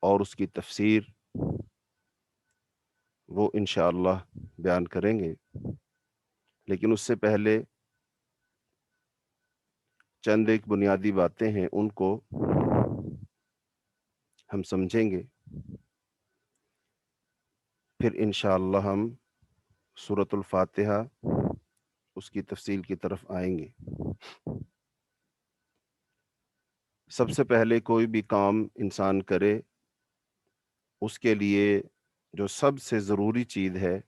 اور اس کی تفسیر وہ انشاءاللہ بیان کریں گے، لیکن اس سے پہلے چند ایک بنیادی باتیں ہیں، ان کو ہم سمجھیں گے، پھر انشاءاللہ ہم سورۃ الفاتحہ اس کی تفصیل کی طرف آئیں گے۔ سب سے پہلے کوئی بھی کام انسان کرے، اس کے لیے جو سب سے ضروری چیز ہے،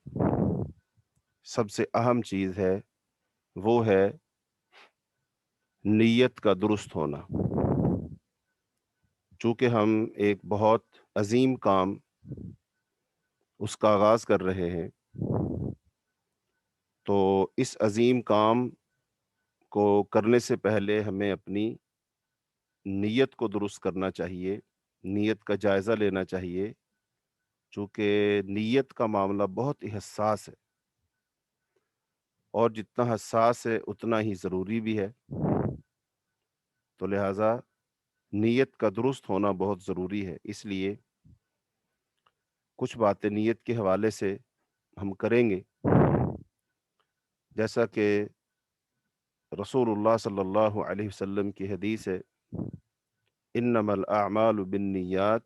سب سے اہم چیز ہے، وہ ہے نیت کا درست ہونا۔ چونکہ ہم ایک بہت عظیم کام اس کا آغاز کر رہے ہیں، تو اس عظیم کام کو کرنے سے پہلے ہمیں اپنی نیت کو درست کرنا چاہیے، نیت کا جائزہ لینا چاہیے، چونکہ نیت کا معاملہ بہت ہی حساس ہے، اور جتنا حساس ہے اتنا ہی ضروری بھی ہے، تو لہٰذا نیت کا درست ہونا بہت ضروری ہے۔ اس لیے کچھ باتیں نیت کے حوالے سے ہم کریں گے، جیسا کہ رسول اللہ صلی اللہ علیہ وسلم کی حدیث ہے، انما الاعمال بالنیات،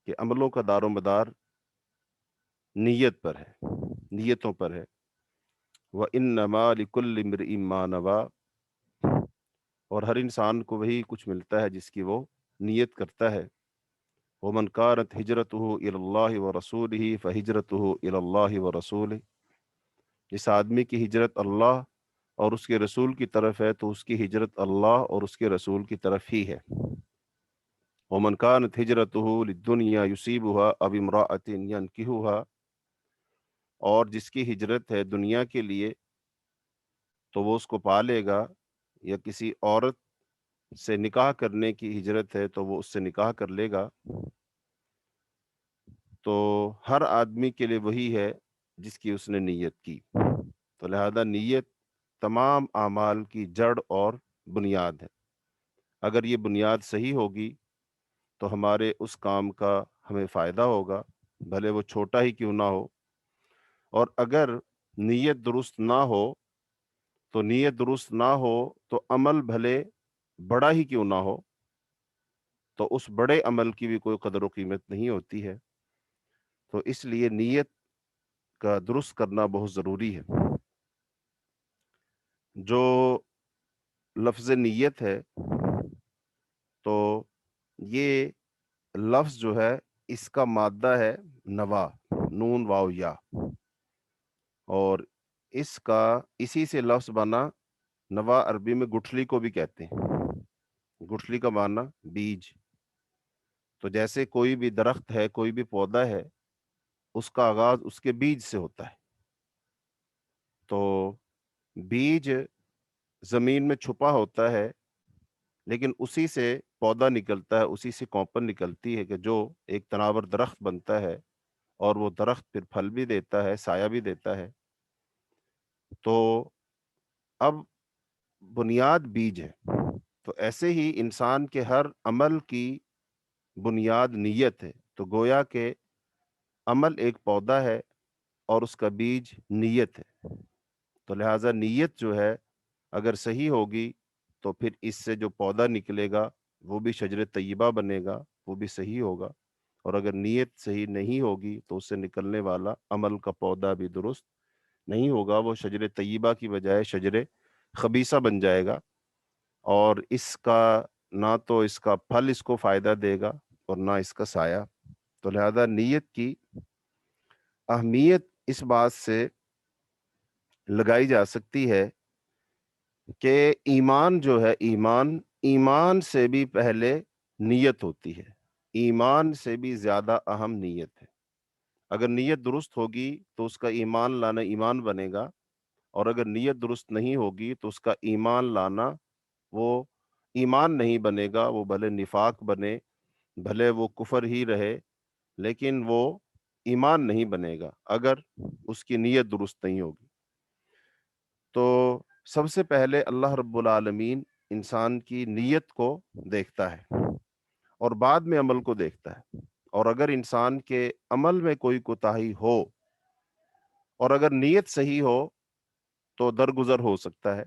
کہ عملوں کا دار و مدار نیت پر ہے، نیتوں پر ہے۔ وَإِنَّمَا لِكُلِّ امْرِئٍ مَّا نَوَىٰ، اور ہر انسان کو وہی کچھ ملتا ہے جس کی وہ نیت کرتا ہے۔ وَمَنْ كَانَتْ هِجْرَتُهُ إِلَى اللَّهِ وَرَسُولِهِ فَهِجْرَتُهُ إِلَى اللَّهِ وَرَسُولِهِ، جس آدمی کی ہجرت اللہ اور اس کے رسول کی طرف ہے تو اس کی ہجرت اللہ اور اس کے رسول کی طرف ہی ہے۔ وَمَنْ كَانَتْ هِجْرَتُهُ لِلدُّنْيَا يُصِيبُهَا أَوْ امْرَأَةٍ يَنكِحُهَا، اور جس کی ہجرت ہے دنیا کے لیے تو وہ اس کو پالے گا، یا کسی عورت سے نکاح کرنے کی ہجرت ہے تو وہ اس سے نکاح کر لے گا، تو ہر آدمی کے لیے وہی ہے جس کی اس نے نیت کی۔ تو لہذا نیت تمام اعمال کی جڑ اور بنیاد ہے۔ اگر یہ بنیاد صحیح ہوگی تو ہمارے اس کام کا ہمیں فائدہ ہوگا، بھلے وہ چھوٹا ہی کیوں نہ ہو، اور اگر نیت درست نہ ہو تو عمل بھلے بڑا ہی کیوں نہ ہو، تو اس بڑے عمل کی بھی کوئی قدر و قیمت نہیں ہوتی ہے۔ تو اس لیے نیت کا درست کرنا بہت ضروری ہے۔ جو لفظ نیت ہے، تو یہ لفظ جو ہے اس کا مادہ ہے نوا، نون واو یا، اور اس کا اسی سے لفظ بنا نوا، عربی میں گٹھلی کو بھی کہتے ہیں۔ گٹھلی کا معنی بیج۔ تو جیسے کوئی بھی درخت ہے، کوئی بھی پودا ہے، اس کا آغاز اس کے بیج سے ہوتا ہے۔ تو بیج زمین میں چھپا ہوتا ہے، لیکن اسی سے پودا نکلتا ہے، اسی سے کونپن نکلتی ہے کہ جو ایک تناور درخت بنتا ہے، اور وہ درخت پھر پھل بھی دیتا ہے، سایہ بھی دیتا ہے۔ تو اب بنیاد بیج ہے، تو ایسے ہی انسان کے ہر عمل کی بنیاد نیت ہے۔ تو گویا کہ عمل ایک پودا ہے اور اس کا بیج نیت ہے۔ تو لہٰذا نیت جو ہے اگر صحیح ہوگی تو پھر اس سے جو پودا نکلے گا وہ بھی شجر طیبہ بنے گا، وہ بھی صحیح ہوگا، اور اگر نیت صحیح نہیں ہوگی تو اس سے نکلنے والا عمل کا پودا بھی درست نہیں ہوگا، وہ شجر طیبہ کی بجائے شجر خبیثہ بن جائے گا، اور اس کا نہ تو اس کا پھل اس کو فائدہ دے گا اور نہ اس کا سایہ۔ تو لہذا نیت کی اہمیت اس بات سے لگائی جا سکتی ہے کہ ایمان جو ہے، ایمان سے بھی پہلے نیت ہوتی ہے، ایمان سے بھی زیادہ اہم نیت ہے۔ اگر نیت درست ہوگی تو اس کا ایمان لانا ایمان بنے گا، اور اگر نیت درست نہیں ہوگی تو اس کا ایمان لانا وہ ایمان نہیں بنے گا، وہ بھلے نفاق بنے، بھلے وہ کفر ہی رہے، لیکن وہ ایمان نہیں بنے گا اگر اس کی نیت درست نہیں ہوگی۔ تو سب سے پہلے اللہ رب العالمین انسان کی نیت کو دیکھتا ہے، اور بعد میں عمل کو دیکھتا ہے، اور اگر انسان کے عمل میں کوئی کوتاہی ہو اور اگر نیت صحیح ہو تو درگزر ہو سکتا ہے،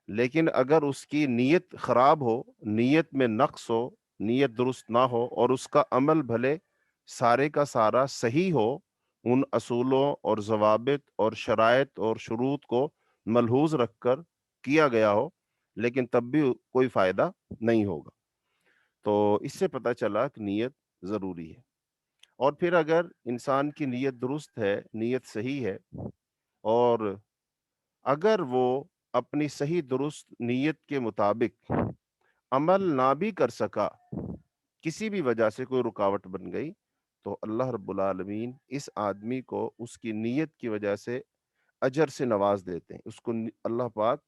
لیکن اگر اس کی نیت خراب ہو، نیت میں نقص ہو، نیت درست نہ ہو اور اس کا عمل بھلے سارے کا سارا صحیح ہو، ان اصولوں اور ضوابط اور شرائط اور شروط کو ملحوظ رکھ کر کیا گیا ہو، لیکن تب بھی کوئی فائدہ نہیں ہوگا۔ تو اس سے پتہ چلا کہ نیت ضروری ہے۔ اور پھر اگر انسان کی نیت درست ہے، نیت صحیح ہے، اور اگر وہ اپنی صحیح درست نیت کے مطابق عمل نہ بھی کر سکا، کسی بھی وجہ سے کوئی رکاوٹ بن گئی، تو اللہ رب العالمین اس آدمی کو اس کی نیت کی وجہ سے اجر سے نواز دیتے ہیں، اس کو اللہ پاک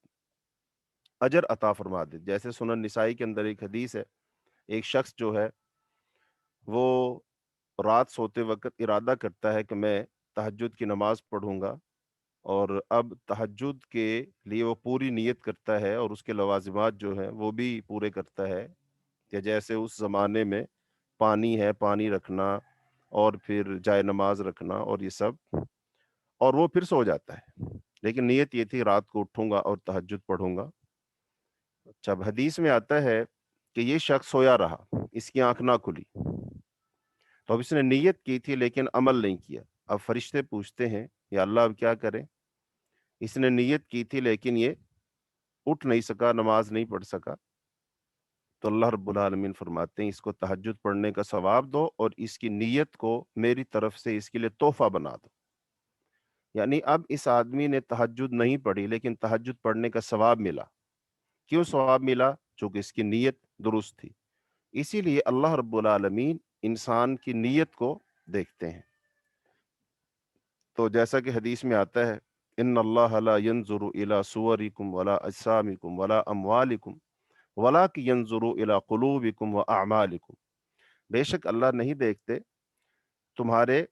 اجر عطا فرما دیتے۔ جیسے سنن نسائی کے اندر ایک حدیث ہے، ایک شخص جو ہے وہ رات سوتے وقت ارادہ کرتا ہے کہ میں تہجد کی نماز پڑھوں گا، اور اب تہجد کے لیے وہ پوری نیت کرتا ہے اور اس کے لوازمات جو ہیں وہ بھی پورے کرتا ہے، کہ جیسے اس زمانے میں پانی ہے، پانی رکھنا اور پھر جائے نماز رکھنا اور یہ سب، اور وہ پھر سو جاتا ہے، لیکن نیت یہ تھی رات کو اٹھوں گا اور تہجد پڑھوں گا۔ جب حدیث میں آتا ہے کہ یہ شخص سویا رہا، اس کی آنکھ نہ کھلی، تو اب اس نے نیت کی تھی لیکن عمل نہیں کیا۔ اب فرشتے پوچھتے ہیں یا اللہ اب کیا کریں؟ اس نے نیت کی تھی لیکن یہ اٹھ نہیں سکا، نماز نہیں پڑھ سکا، تو اللہ رب العالمین فرماتے ہیں اس کو تہجد پڑھنے کا ثواب دو اور اس کی نیت کو میری طرف سے اس کے لیے تحفہ بنا دو۔ یعنی اب اس آدمی نے تہجد نہیں پڑھی لیکن تہجد پڑھنے کا ثواب ملا۔ کیوں ثواب ملا؟ چونکہ اس کی نیت درست تھی۔ اسی لیے اللہ رب العالمین انسان کی نیت کو دیکھتے ہیں۔ تو جیسا کہ حدیث میں آتا ہے، ان اللہ لا ينظر الى صورکم ولا اجسامکم ولا اموالکم ولکن ينظر الى قلوبکم واعمالکم۔ بے شک اللہ نہیں دیکھتے تمہارے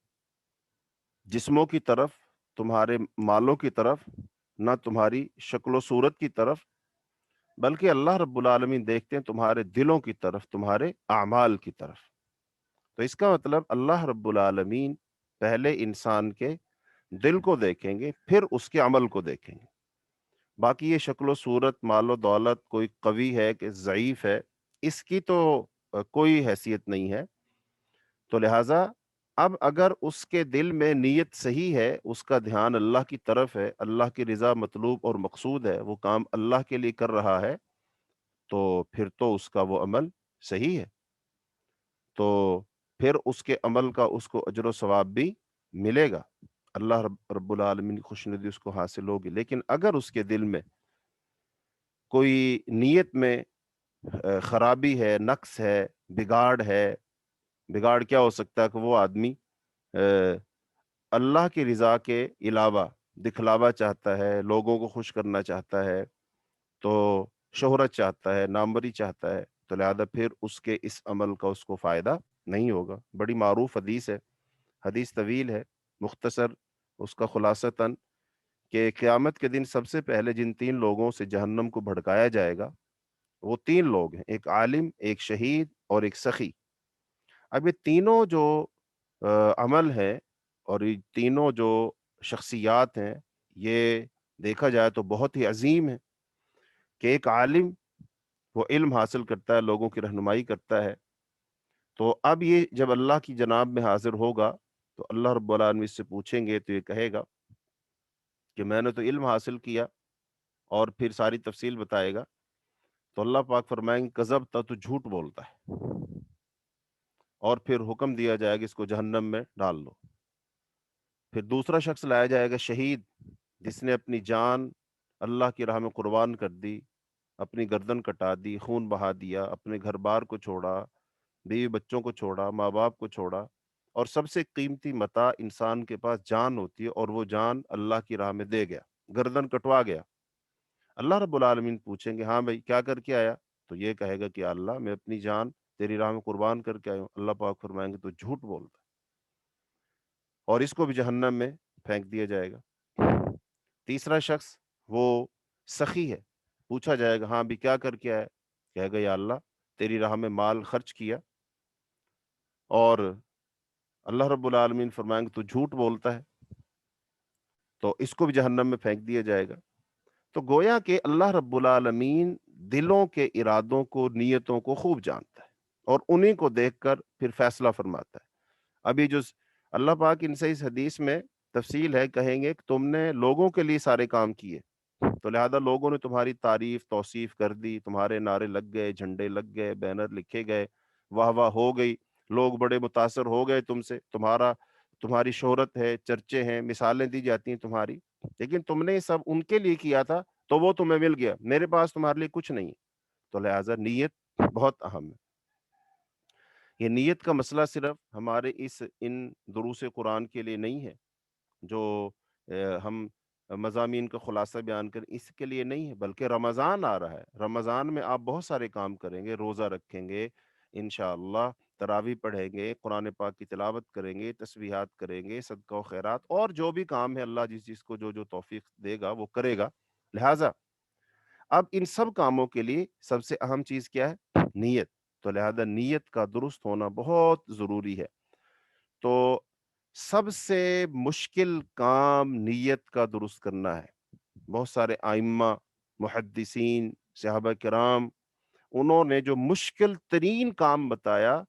جسموں کی طرف، تمہارے مالوں کی طرف، نہ تمہاری شکل و صورت کی طرف، بلکہ اللہ رب العالمین دیکھتے ہیں تمہارے دلوں کی طرف، تمہارے اعمال کی طرف۔ تو اس کا مطلب اللہ رب العالمین پہلے انسان کے دل کو دیکھیں گے، پھر اس کے عمل کو دیکھیں گے۔ باقی یہ شکل و صورت، مال و دولت، کوئی قوی ہے کہ ضعیف ہے، اس کی تو کوئی حیثیت نہیں ہے۔ تو لہٰذا اب اگر اس کے دل میں نیت صحیح ہے، اس کا دھیان اللہ کی طرف ہے، اللہ کی رضا مطلوب اور مقصود ہے، وہ کام اللہ کے لیے کر رہا ہے، تو پھر تو اس کا وہ عمل صحیح ہے، تو پھر اس کے عمل کا اس کو اجر و ثواب بھی ملے گا، اللہ رب العالمین کی خوشنودی اس کو حاصل ہوگی۔ لیکن اگر اس کے دل میں کوئی نیت میں خرابی ہے، نقص ہے، بگاڑ ہے، بگاڑ کیا ہو سکتا ہے کہ وہ آدمی اللہ کی رضا کے علاوہ دکھلاوا چاہتا ہے، لوگوں کو خوش کرنا چاہتا ہے، تو شہرت چاہتا ہے، ناموری چاہتا ہے، تو لہذا پھر اس کے اس عمل کا اس کو فائدہ نہیں ہوگا۔ بڑی معروف حدیث ہے، حدیث طویل ہے، مختصر اس کا خلاصتاً کہ قیامت کے دن سب سے پہلے جن 3 لوگوں سے جہنم کو بھڑکایا جائے گا، وہ 3 لوگ ہیں، ایک عالم، ایک شہید اور ایک سخی۔ اب یہ تینوں جو عمل ہے اور یہ تینوں جو شخصیات ہیں، یہ دیکھا جائے تو بہت ہی عظیم ہے کہ ایک عالم وہ علم حاصل کرتا ہے، لوگوں کی رہنمائی کرتا ہے، تو اب یہ جب اللہ کی جناب میں حاضر ہوگا تو اللہ رب العالمین اس سے پوچھیں گے تو یہ کہے گا کہ میں نے تو علم حاصل کیا، اور پھر ساری تفصیل بتائے گا، تو اللہ پاک فرمائیں گے کذبت، تو جھوٹ بولتا ہے، اور پھر حکم دیا جائے گا اس کو جہنم میں ڈال دو۔ پھر دوسرا شخص لایا جائے گا، شہید، جس نے اپنی جان اللہ کی راہ میں قربان کر دی، اپنی گردن کٹا دی، خون بہا دیا، اپنے گھر بار کو چھوڑا، بیوی بچوں کو چھوڑا، ماں باپ کو چھوڑا، اور سب سے قیمتی متاع انسان کے پاس جان ہوتی ہے، اور وہ جان اللہ کی راہ میں دے گیا، گردن کٹوا گیا۔ اللہ رب العالمین پوچھیں گے ہاں بھائی کیا کر کے آیا؟ تو یہ کہے گا کہ اللہ میں اپنی جان تیری راہ میں قربان کر کے آیا ہوں۔ اللہ پاک فرمائیں گے تو جھوٹ بولتا ہے، اور اس کو بھی جہنم میں پھینک دیا جائے گا۔ تیسرا شخص وہ سخی ہے، پوچھا جائے گا ہاں بھی کیا کر کے آیا؟ کہے گا یا اللہ تیری راہ میں مال خرچ کیا، اور اللہ رب العالمین فرمائیں گے تو جھوٹ بولتا ہے، تو اس کو بھی جہنم میں پھینک دیا جائے گا۔ تو گویا کہ اللہ رب العالمین دلوں کے ارادوں کو، نیتوں کو خوب جانتا ہے، اور انہیں کو دیکھ کر پھر فیصلہ فرماتا ہے۔ ابھی جو اللہ پاک ان سے اس حدیث میں تفصیل ہے، کہیں گے کہ تم نے لوگوں کے لیے سارے کام کیے، تو لہذا لوگوں نے تمہاری تعریف توصیف کر دی، تمہارے نعرے لگ گئے، جھنڈے لگ گئے، بینر لکھے گئے، واہ واہ ہو گئی، لوگ بڑے متاثر ہو گئے تم سے، تمہاری شہرت ہے، چرچے ہیں، مثالیں دی جاتی ہیں تمہاری، لیکن تم نے یہ سب ان کے لیے کیا تھا تو وہ تمہیں مل گیا، میرے پاس تمہارے لیے کچھ نہیں ہے۔ تو لہذا نیت بہت اہم ہے۔ یہ نیت کا مسئلہ صرف ہمارے ان دروس قرآن کے لیے نہیں ہے جو ہم مضامین کا خلاصہ بیان کریں، اس کے لیے نہیں ہے، بلکہ رمضان آ رہا ہے، رمضان میں آپ بہت سارے کام کریں گے، روزہ رکھیں گے انشاءاللہ، تراویح پڑھیں گے، قرآن پاک کی تلاوت کریں گے، تسبیحات کریں گے، صدقہ و خیرات، اور جو بھی کام ہے اللہ جس جس کو جو جو توفیق دے گا وہ کرے گا۔ لہٰذا اب ان سب کاموں کے لیے سب سے اہم چیز کیا ہے؟ نیت۔ تو لہذا نیت کا درست ہونا بہت ضروری ہے۔ تو سب سے مشکل کام نیت کا درست کرنا ہے۔ بہت سارے ائمہ، محدثین، صحابہ کرام، انہوں نے جو مشکل ترین کام بتایا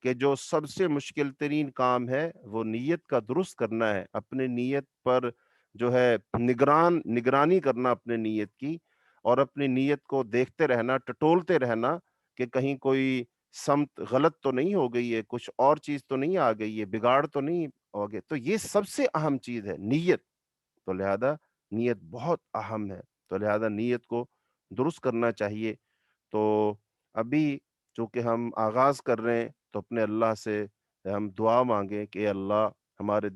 کہ جو سب سے مشکل ترین کام ہے وہ نیت کا درست کرنا ہے، اپنے نیت پر جو ہے نگرانی کرنا اپنے نیت کی، اور اپنی نیت کو دیکھتے رہنا، ٹٹولتے رہنا کہ کہیں کوئی سمت غلط تو نہیں ہو گئی ہے، کچھ اور چیز تو نہیں آ گئی ہے، بگاڑ تو نہیں ہو گیا۔ تو یہ سب سے اہم چیز ہے نیت۔ تو لہذا نیت بہت اہم ہے، تو لہذا نیت کو درست کرنا چاہیے۔ تو ابھی چونکہ ہم آغاز کر رہے ہیں تو اپنے اللہ سے ہم دعا مانگیں کہ اے اللہ ہمارے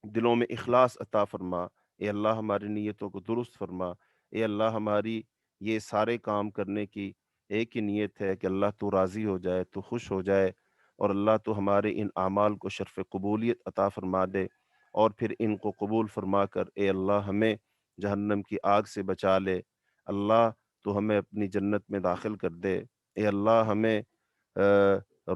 دلوں میں اخلاص عطا فرما، اے اللہ ہماری نیتوں کو درست فرما، اے اللہ ہماری یہ سارے کام کرنے کی ایک ہی نیت ہے کہ اللہ تو راضی ہو جائے، تو خوش ہو جائے، اور اللہ تو ہمارے ان اعمال کو شرف قبولیت عطا فرما دے، اور پھر ان کو قبول فرما کر اے اللہ ہمیں جہنم کی آگ سے بچا لے، اللہ تو ہمیں اپنی جنت میں داخل کر دے، اے اللہ ہمیں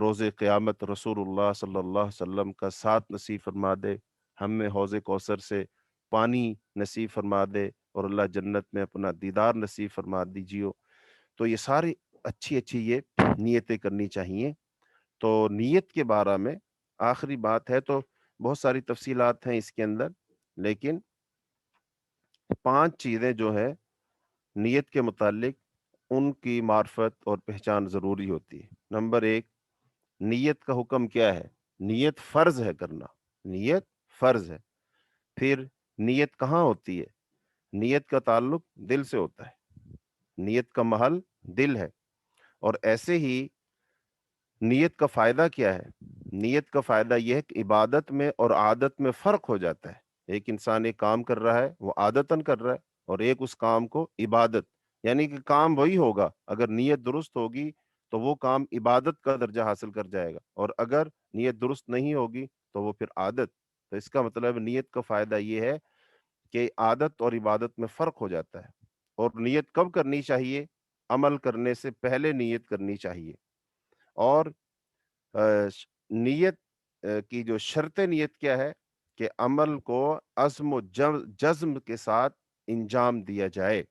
روز قیامت رسول اللہ صلی اللہ علیہ وسلم کا ساتھ نصیب فرما دے، ہمیں حوض کوثر سے پانی نصیب فرما دے، اور اللہ جنت میں اپنا دیدار نصیب فرما دیجیے۔ تو یہ ساری اچھی اچھی یہ نیتیں کرنی چاہیے۔ تو نیت کے بارے میں آخری بات ہے، تو بہت ساری تفصیلات ہیں اس کے اندر، لیکن 5 چیزیں جو ہے نیت کے متعلق ان کی معرفت اور پہچان ضروری ہوتی ہے۔ نمبر 1، نیت کا حکم کیا ہے؟ نیت فرض ہے کرنا، نیت فرض ہے۔ پھر نیت کہاں ہوتی ہے؟ نیت کا تعلق دل سے ہوتا ہے، نیت کا محل دل ہے۔ اور ایسے ہی نیت کا فائدہ کیا ہے؟ نیت کا فائدہ یہ ہے کہ عبادت میں اور عادت میں فرق ہو جاتا ہے۔ ایک انسان ایک کام کر رہا ہے، وہ عادتاً کر رہا ہے، اور ایک اس کام کو عبادت، یعنی کہ کام وہی ہوگا، اگر نیت درست ہوگی تو وہ کام عبادت کا درجہ حاصل کر جائے گا، اور اگر نیت درست نہیں ہوگی تو وہ پھر عادت۔ تو اس کا مطلب نیت کا فائدہ یہ ہے کہ عادت اور عبادت میں فرق ہو جاتا ہے۔ اور نیت کب کرنی چاہیے؟ عمل کرنے سے پہلے نیت کرنی چاہیے۔ اور نیت کی جو شرط نیت کیا ہے کہ عمل کو عزم و جزم کے ساتھ انجام دیا جائے۔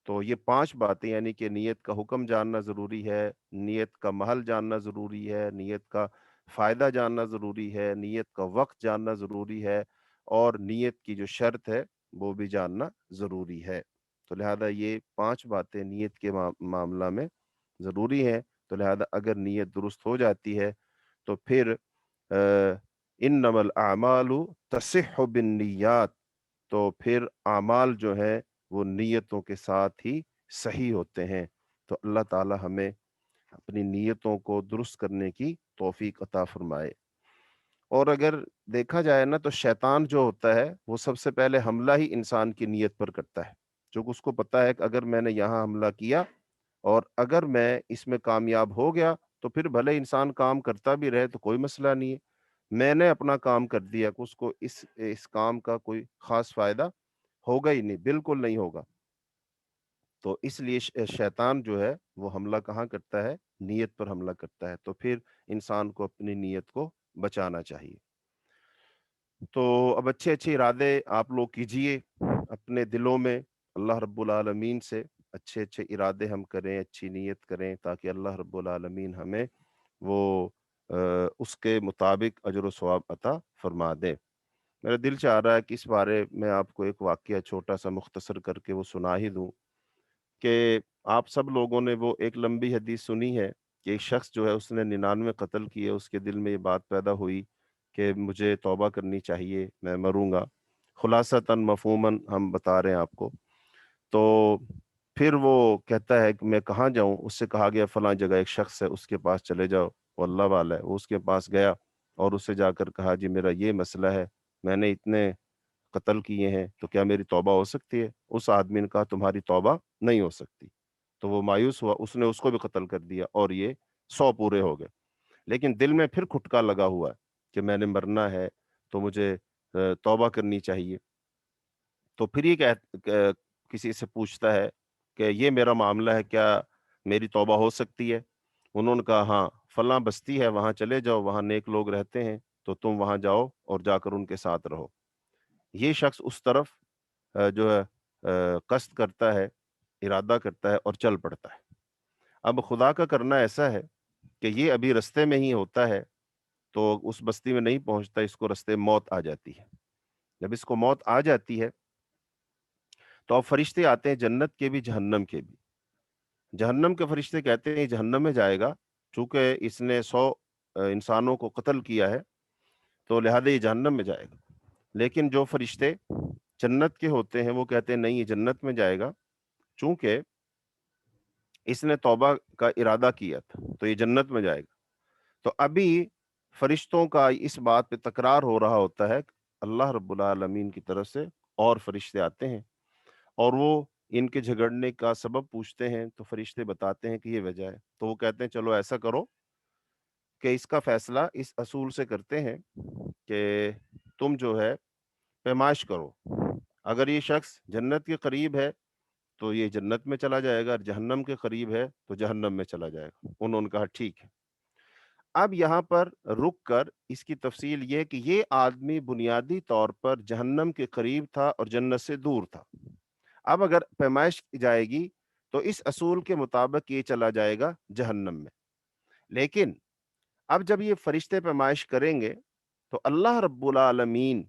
تو یہ 5 باتیں، یعنی کہ نیت کا حکم جاننا ضروری ہے، نیت کا محل جاننا ضروری ہے، نیت کا فائدہ جاننا ضروری ہے، نیت کا وقت جاننا ضروری ہے، اور نیت کی جو شرط ہے وہ بھی جاننا ضروری ہے۔ تو لہذا یہ 5 باتیں نیت کے معاملہ میں ضروری ہیں۔ تو لہذا اگر نیت درست ہو جاتی ہے تو پھر انما الاعمال تصح بالنیات، تو پھر اعمال جو ہے وہ نیتوں کے ساتھ ہی صحیح ہوتے ہیں۔ تو اللہ تعالی ہمیں اپنی نیتوں کو درست کرنے کی توفیق عطا فرمائے۔ اور اگر دیکھا جائے نا تو شیطان جو ہوتا ہے وہ سب سے پہلے حملہ ہی انسان کی نیت پر کرتا ہے، جو اس کو پتا ہے کہ اگر میں نے یہاں حملہ کیا اور اگر میں اس میں کامیاب ہو گیا تو پھر بھلے انسان کام کرتا بھی رہے تو کوئی مسئلہ نہیں ہے، میں نے اپنا کام کر دیا کہ اس کو اس کام کا کوئی خاص فائدہ ہوگا ہی نہیں، بالکل نہیں ہوگا۔ تو اس لیے شیطان جو ہے وہ حملہ کہاں کرتا ہے؟ نیت پر حملہ کرتا ہے، تو پھر انسان کو اپنی نیت کو بچانا چاہیے۔ تو اب اچھے اچھے ارادے آپ لوگ کیجئے اپنے دلوں میں، اللہ رب العالمین سے اچھے اچھے ارادے ہم کریں، اچھی نیت کریں، تاکہ اللہ رب العالمین ہمیں وہ اس کے مطابق اجر و ثواب عطا فرما دے۔ میرا دل چاہ رہا ہے کہ اس بارے میں آپ کو ایک واقعہ چھوٹا سا مختصر کر کے وہ سنا ہی دوں، کہ آپ سب لوگوں نے وہ ایک لمبی حدیث سنی ہے کہ ایک شخص جو ہے اس نے 99 قتل کیے، اس کے دل میں یہ بات پیدا ہوئی کہ مجھے توبہ کرنی چاہیے، میں مروں گا۔ خلاصتاً مفہوماً ہم بتا رہے ہیں آپ کو۔ تو پھر وہ کہتا ہے کہ میں کہاں جاؤں؟ اس سے کہا گیا فلاں جگہ ایک شخص ہے، اس کے پاس چلے جاؤ، وہ اللہ والا ہے۔ وہ اس کے پاس گیا اور اس سے جا کر کہا جی میرا یہ مسئلہ ہے، میں نے اتنے قتل کیے ہیں، تو کیا میری توبہ ہو سکتی ہے؟ اس آدمی نے کہا تمہاری توبہ نہیں ہو سکتی۔ تو وہ مایوس ہوا، اس نے اس کو بھی قتل کر دیا اور یہ 100 پورے ہو گئے۔ لیکن دل میں پھر کھٹکا لگا ہوا ہے کہ میں نے مرنا ہے تو مجھے توبہ کرنی چاہیے۔ تو پھر یہ کسی سے پوچھتا ہے کہ یہ میرا معاملہ ہے، کیا میری توبہ ہو سکتی ہے؟ انہوں نے کہا ہاں، فلاں بستی ہے وہاں چلے جاؤ، وہاں نیک لوگ رہتے ہیں، تو تم وہاں جاؤ اور جا کر ان کے ساتھ رہو۔ یہ شخص اس طرف جو ہے قصد کرتا ہے، ارادہ کرتا ہے اور چل پڑتا ہے۔ اب خدا کا کرنا ایسا ہے کہ یہ ابھی رستے میں ہی ہوتا ہے، تو اس بستی میں نہیں پہنچتا، اس کو رستے موت آ جاتی ہے۔ جب اس کو موت آ جاتی ہے تو اب فرشتے آتے ہیں، جنت کے بھی جہنم کے بھی۔ جہنم کے فرشتے کہتے ہیں یہ جہنم میں جائے گا، چونکہ اس نے 100 انسانوں کو قتل کیا ہے، تو لہذا یہ جہنم میں جائے گا۔ لیکن جو فرشتے جنت کے ہوتے ہیں وہ کہتے ہیں نہیں یہ جنت میں جائے گا، چونکہ اس نے توبہ کا ارادہ کیا تھا، تو یہ جنت میں جائے گا۔ تو ابھی فرشتوں کا اس بات پہ تکرار ہو رہا ہوتا ہے، اللہ رب العالمین کی طرف سے اور فرشتے آتے ہیں اور وہ ان کے جھگڑنے کا سبب پوچھتے ہیں، تو فرشتے بتاتے ہیں کہ یہ وجہ ہے۔ تو وہ کہتے ہیں چلو ایسا کرو کہ اس کا فیصلہ اس اصول سے کرتے ہیں کہ تم جو ہے پیمائش کرو، اگر یہ شخص جنت کے قریب ہے تو یہ جنت میں چلا جائے گا، اور جہنم کے قریب ہے تو جہنم میں چلا جائے گا۔ انہوں نے کہا ٹھیک ہے۔ اب یہاں پر رک کر اس کی تفصیل یہ کہ یہ آدمی بنیادی طور پر جہنم کے قریب تھا اور جنت سے دور تھا۔ اب اگر پیمائش کی جائے گی تو اس اصول کے مطابق یہ چلا جائے گا جہنم میں۔ لیکن اب جب یہ فرشتے پیمائش کریں گے تو اللہ رب العالمین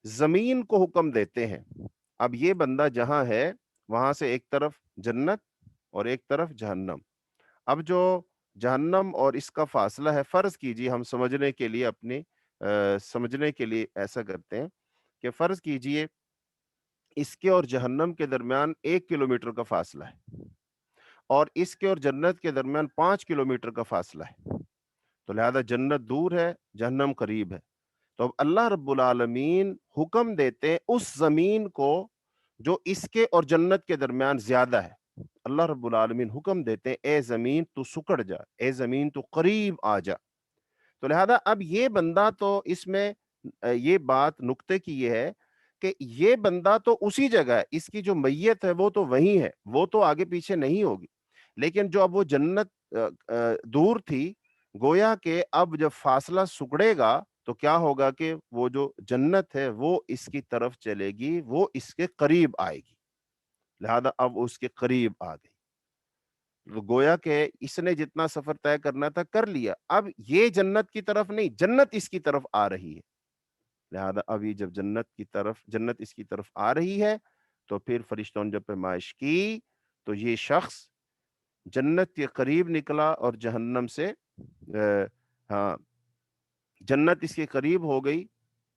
زمین کو حکم دیتے ہیں، اب یہ بندہ جہاں ہے وہاں سے ایک طرف جنت اور ایک طرف جہنم۔ اب جو جہنم اور اس کا فاصلہ ہے، فرض کیجئے ہم سمجھنے کے لیے سمجھنے کے لیے ایسا کرتے ہیں کہ فرض کیجئے اس کے اور جہنم کے درمیان 1 کلومیٹر کا فاصلہ ہے اور اس کے اور جنت کے درمیان 5 کلومیٹر کا فاصلہ ہے، تو لہذا جنت دور ہے، جہنم قریب ہے۔ تو اب اللہ رب العالمین حکم دیتے ہیں اس زمین کو جو اس کے اور جنت کے درمیان زیادہ ہے۔ اللہ رب العالمین حکم دیتے ہیں اے زمین تو سکڑ جا، اے زمین تو قریب آ جا۔ تو لہذا اب یہ بندہ تو اس میں یہ بات نکتے کی یہ ہے کہ یہ بندہ تو اسی جگہ ہے، اس کی جو میت ہے وہ تو وہی ہے، وہ تو آگے پیچھے نہیں ہوگی۔ لیکن جو اب وہ جنت دور تھی، گویا کہ اب جب فاصلہ سکڑے گا تو کیا ہوگا کہ وہ جو جنت ہے وہ اس کی طرف چلے گی، وہ اس کے قریب آئے گی، لہذا اب اس کے قریب آ گئی۔ تو گویا کہ اس نے جتنا سفر طے کرنا تھا کر لیا، اب یہ جنت کی طرف نہیں، جنت اس کی طرف آ رہی ہے۔ لہذا ابھی جب جنت اس کی طرف آ رہی ہے تو پھر فرشتوں نے جب پیمائش کی تو یہ شخص جنت کے قریب نکلا اور جہنم سے ہاں جنت اس کے قریب ہو گئی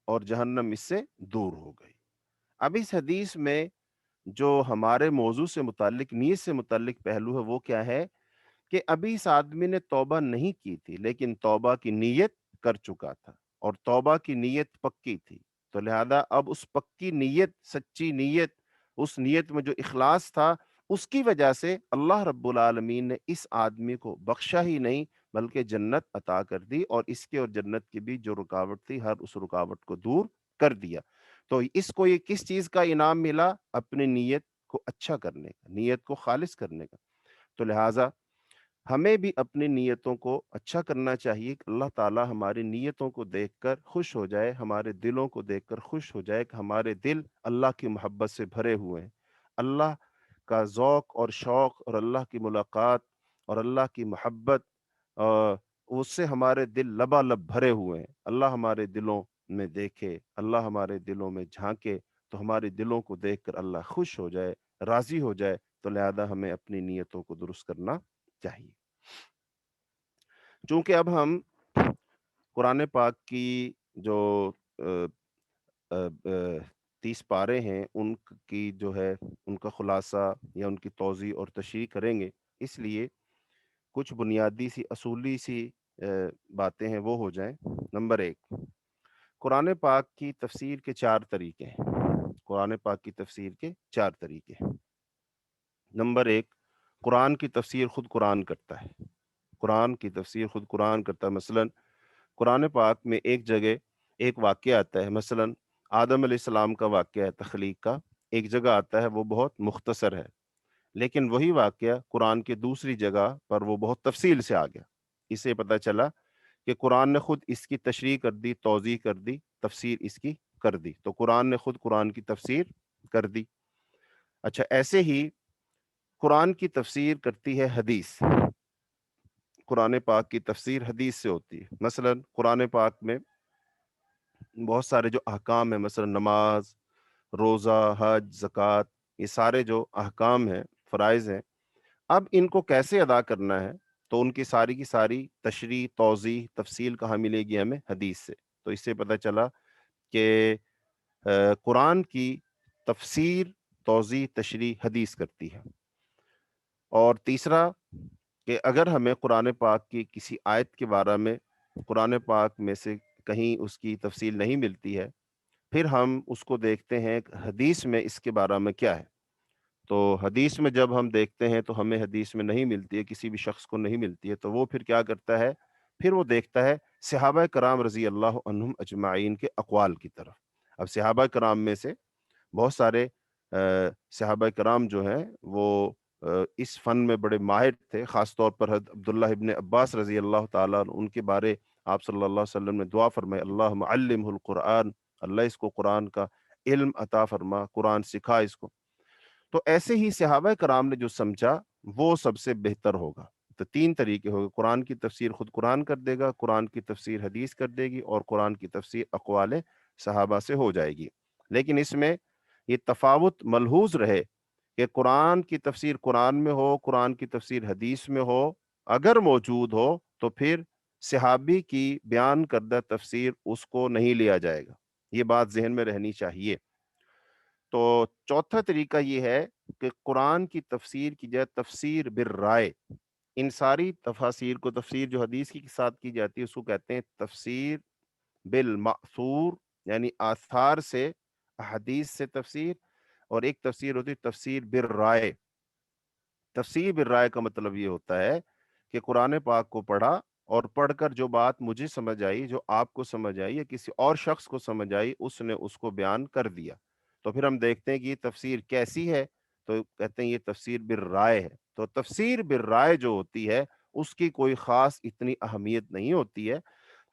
اور جہنم اس سے دور ہو گئی۔ اب اس حدیث میں جو ہمارے موضوع سے متعلق، نیت سے متعلق پہلو ہے وہ کیا ہے کہ ابھی اس آدمی نے توبہ نہیں کی تھی لیکن توبہ کی نیت کر چکا تھا اور توبہ کی نیت پکی تھی، تو لہذا اب اس پکی نیت، سچی نیت، اس نیت میں جو اخلاص تھا اس کی وجہ سے اللہ رب العالمین نے اس آدمی کو بخشا ہی نہیں بلکہ جنت عطا کر دی، اور اس کے اور جنت کی بھی جو رکاوٹ تھی ہر اس رکاوٹ کو دور کر دیا۔ تو اس کو یہ کس چیز کا انعام ملا؟ اپنی نیت کو اچھا کرنے کا، نیت کو خالص کرنے کا۔ تو لہٰذا ہمیں بھی اپنی نیتوں کو اچھا کرنا چاہیے کہ اللہ تعالیٰ ہماری نیتوں کو دیکھ کر خوش ہو جائے، ہمارے دلوں کو دیکھ کر خوش ہو جائے کہ ہمارے دل اللہ کی محبت سے بھرے ہوئے ہیں، اللہ کا ذوق اور شوق اور اللہ کی ملاقات اور اللہ کی محبت، اس سے ہمارے دل لبالب بھرے ہوئے ہیں۔ اللہ ہمارے دلوں میں دیکھے، اللہ ہمارے دلوں میں جھانکے تو ہمارے دلوں کو دیکھ کر اللہ خوش ہو جائے، راضی ہو جائے۔ تو لہذا ہمیں اپنی نیتوں کو درست کرنا چاہیے۔ چونکہ اب ہم قرآن پاک کی جو 30 پارے ہیں ان کی جو ہے ان کا خلاصہ یا ان کی توضیح اور تشریح کریں گے، اس لیے کچھ بنیادی سی اصولی سی باتیں ہیں وہ ہو جائیں۔ نمبر 1، قرآن پاک کی تفسیر کے 4 طریقے ہیں۔ قرآن پاک کی تفسیر کے 4 طریقے ہیں۔ نمبر 1، قرآن کی تفسیر خود قرآن کرتا ہے۔ قرآن کی تفسیر خود قرآن کرتا ہے۔ مثلا قرآن پاک میں ایک جگہ ایک واقعہ آتا ہے، مثلا آدم علیہ السلام کا واقعہ ہے تخلیق کا، ایک جگہ آتا ہے وہ بہت مختصر ہے، لیکن وہی واقعہ قرآن کے دوسری جگہ پر وہ بہت تفصیل سے آ گیا۔ اس سے پتہ چلا کہ قرآن نے خود اس کی تشریح کر دی، توضیح کر دی، تفسیر اس کی کر دی۔ تو قرآن نے خود قرآن کی تفسیر کر دی۔ اچھا، ایسے ہی قرآن کی تفسیر کرتی ہے حدیث۔ قرآن پاک کی تفسیر حدیث سے ہوتی ہے۔ مثلا قرآن پاک میں بہت سارے جو احکام ہیں، مثلا نماز، روزہ، حج، زکوٰۃ، یہ سارے جو احکام ہیں، فرائض ہیں، اب ان کو کیسے ادا کرنا ہے تو ان کی ساری تشریح، توضیح، تفصیل کہاں ملے گی ہمیں؟ حدیث سے۔ تو اس سے پتہ چلا کہ قرآن کی تفسیر، توضیح، تشریح حدیث کرتی ہے۔ اور تیسرا کہ اگر ہمیں قرآن پاک کی کسی آیت کے بارے میں قرآن پاک میں سے کہیں اس کی تفصیل نہیں ملتی ہے، پھر ہم اس کو دیکھتے ہیں کہ حدیث میں اس کے بارے میں کیا ہے۔ تو حدیث میں جب ہم دیکھتے ہیں تو ہمیں حدیث میں نہیں ملتی ہے، کسی بھی شخص کو نہیں ملتی ہے، تو وہ پھر کیا کرتا ہے؟ پھر وہ دیکھتا ہے صحابہ کرام رضی اللہ عنہم اجمعین کے اقوال کی طرف۔ اب صحابہ کرام میں سے بہت سارے صحابہ کرام جو ہیں وہ اس فن میں بڑے ماہر تھے، خاص طور پر حضرت عبداللہ ابن عباس رضی اللہ تعالیٰ عنہ، ان کے بارے آپ صلی اللہ علیہ وسلم نے دعا فرمائے، اللہم علمہ القرآن، اللہ اس کو قرآن کا علم عطا فرما، قرآن سکھا اس کو۔ تو ایسے ہی صحابہ کرام نے جو سمجھا وہ سب سے بہتر ہوگا۔ تو 3 طریقے ہوگے، قرآن کی تفسیر خود قرآن کر دے گا، قرآن کی تفسیر حدیث کر دے گی، اور قرآن کی تفسیر اقوال صحابہ سے ہو جائے گی۔ لیکن اس میں یہ تفاوت ملحوظ رہے کہ قرآن کی تفسیر قرآن میں ہو، قرآن کی تفسیر حدیث میں ہو، اگر موجود ہو تو پھر صحابی کی بیان کردہ تفسیر اس کو نہیں لیا جائے گا۔ یہ بات ذہن میں رہنی چاہیے۔ تو چوتھا طریقہ یہ ہے کہ قرآن کی تفسیر کی جائے تفسیر بالرائے۔ ان ساری تفاسیر کو، تفسیر جو حدیث کی ساتھ کی جاتی ہے اس کو کہتے ہیں تفسیر بالمأثور، یعنی آثار سے، حدیث سے تفسیر، اور ایک تفسیر ہوتی ہے تفسیر بالرائے۔ تفسیر بالرائے کا مطلب یہ ہوتا ہے کہ قرآن پاک کو پڑھا اور پڑھ کر جو بات مجھے سمجھ آئی، جو آپ کو سمجھ آئی یا کسی اور شخص کو سمجھ آئی، اس نے اس کو بیان کر دیا۔ تو پھر ہم دیکھتے ہیں کہ یہ تفسیر کیسی ہے، تو کہتے ہیں یہ تفسیر بالرائے ہے۔ تو تفسیر بالرائے جو ہوتی ہے اس کی کوئی خاص اتنی اہمیت نہیں ہوتی ہے۔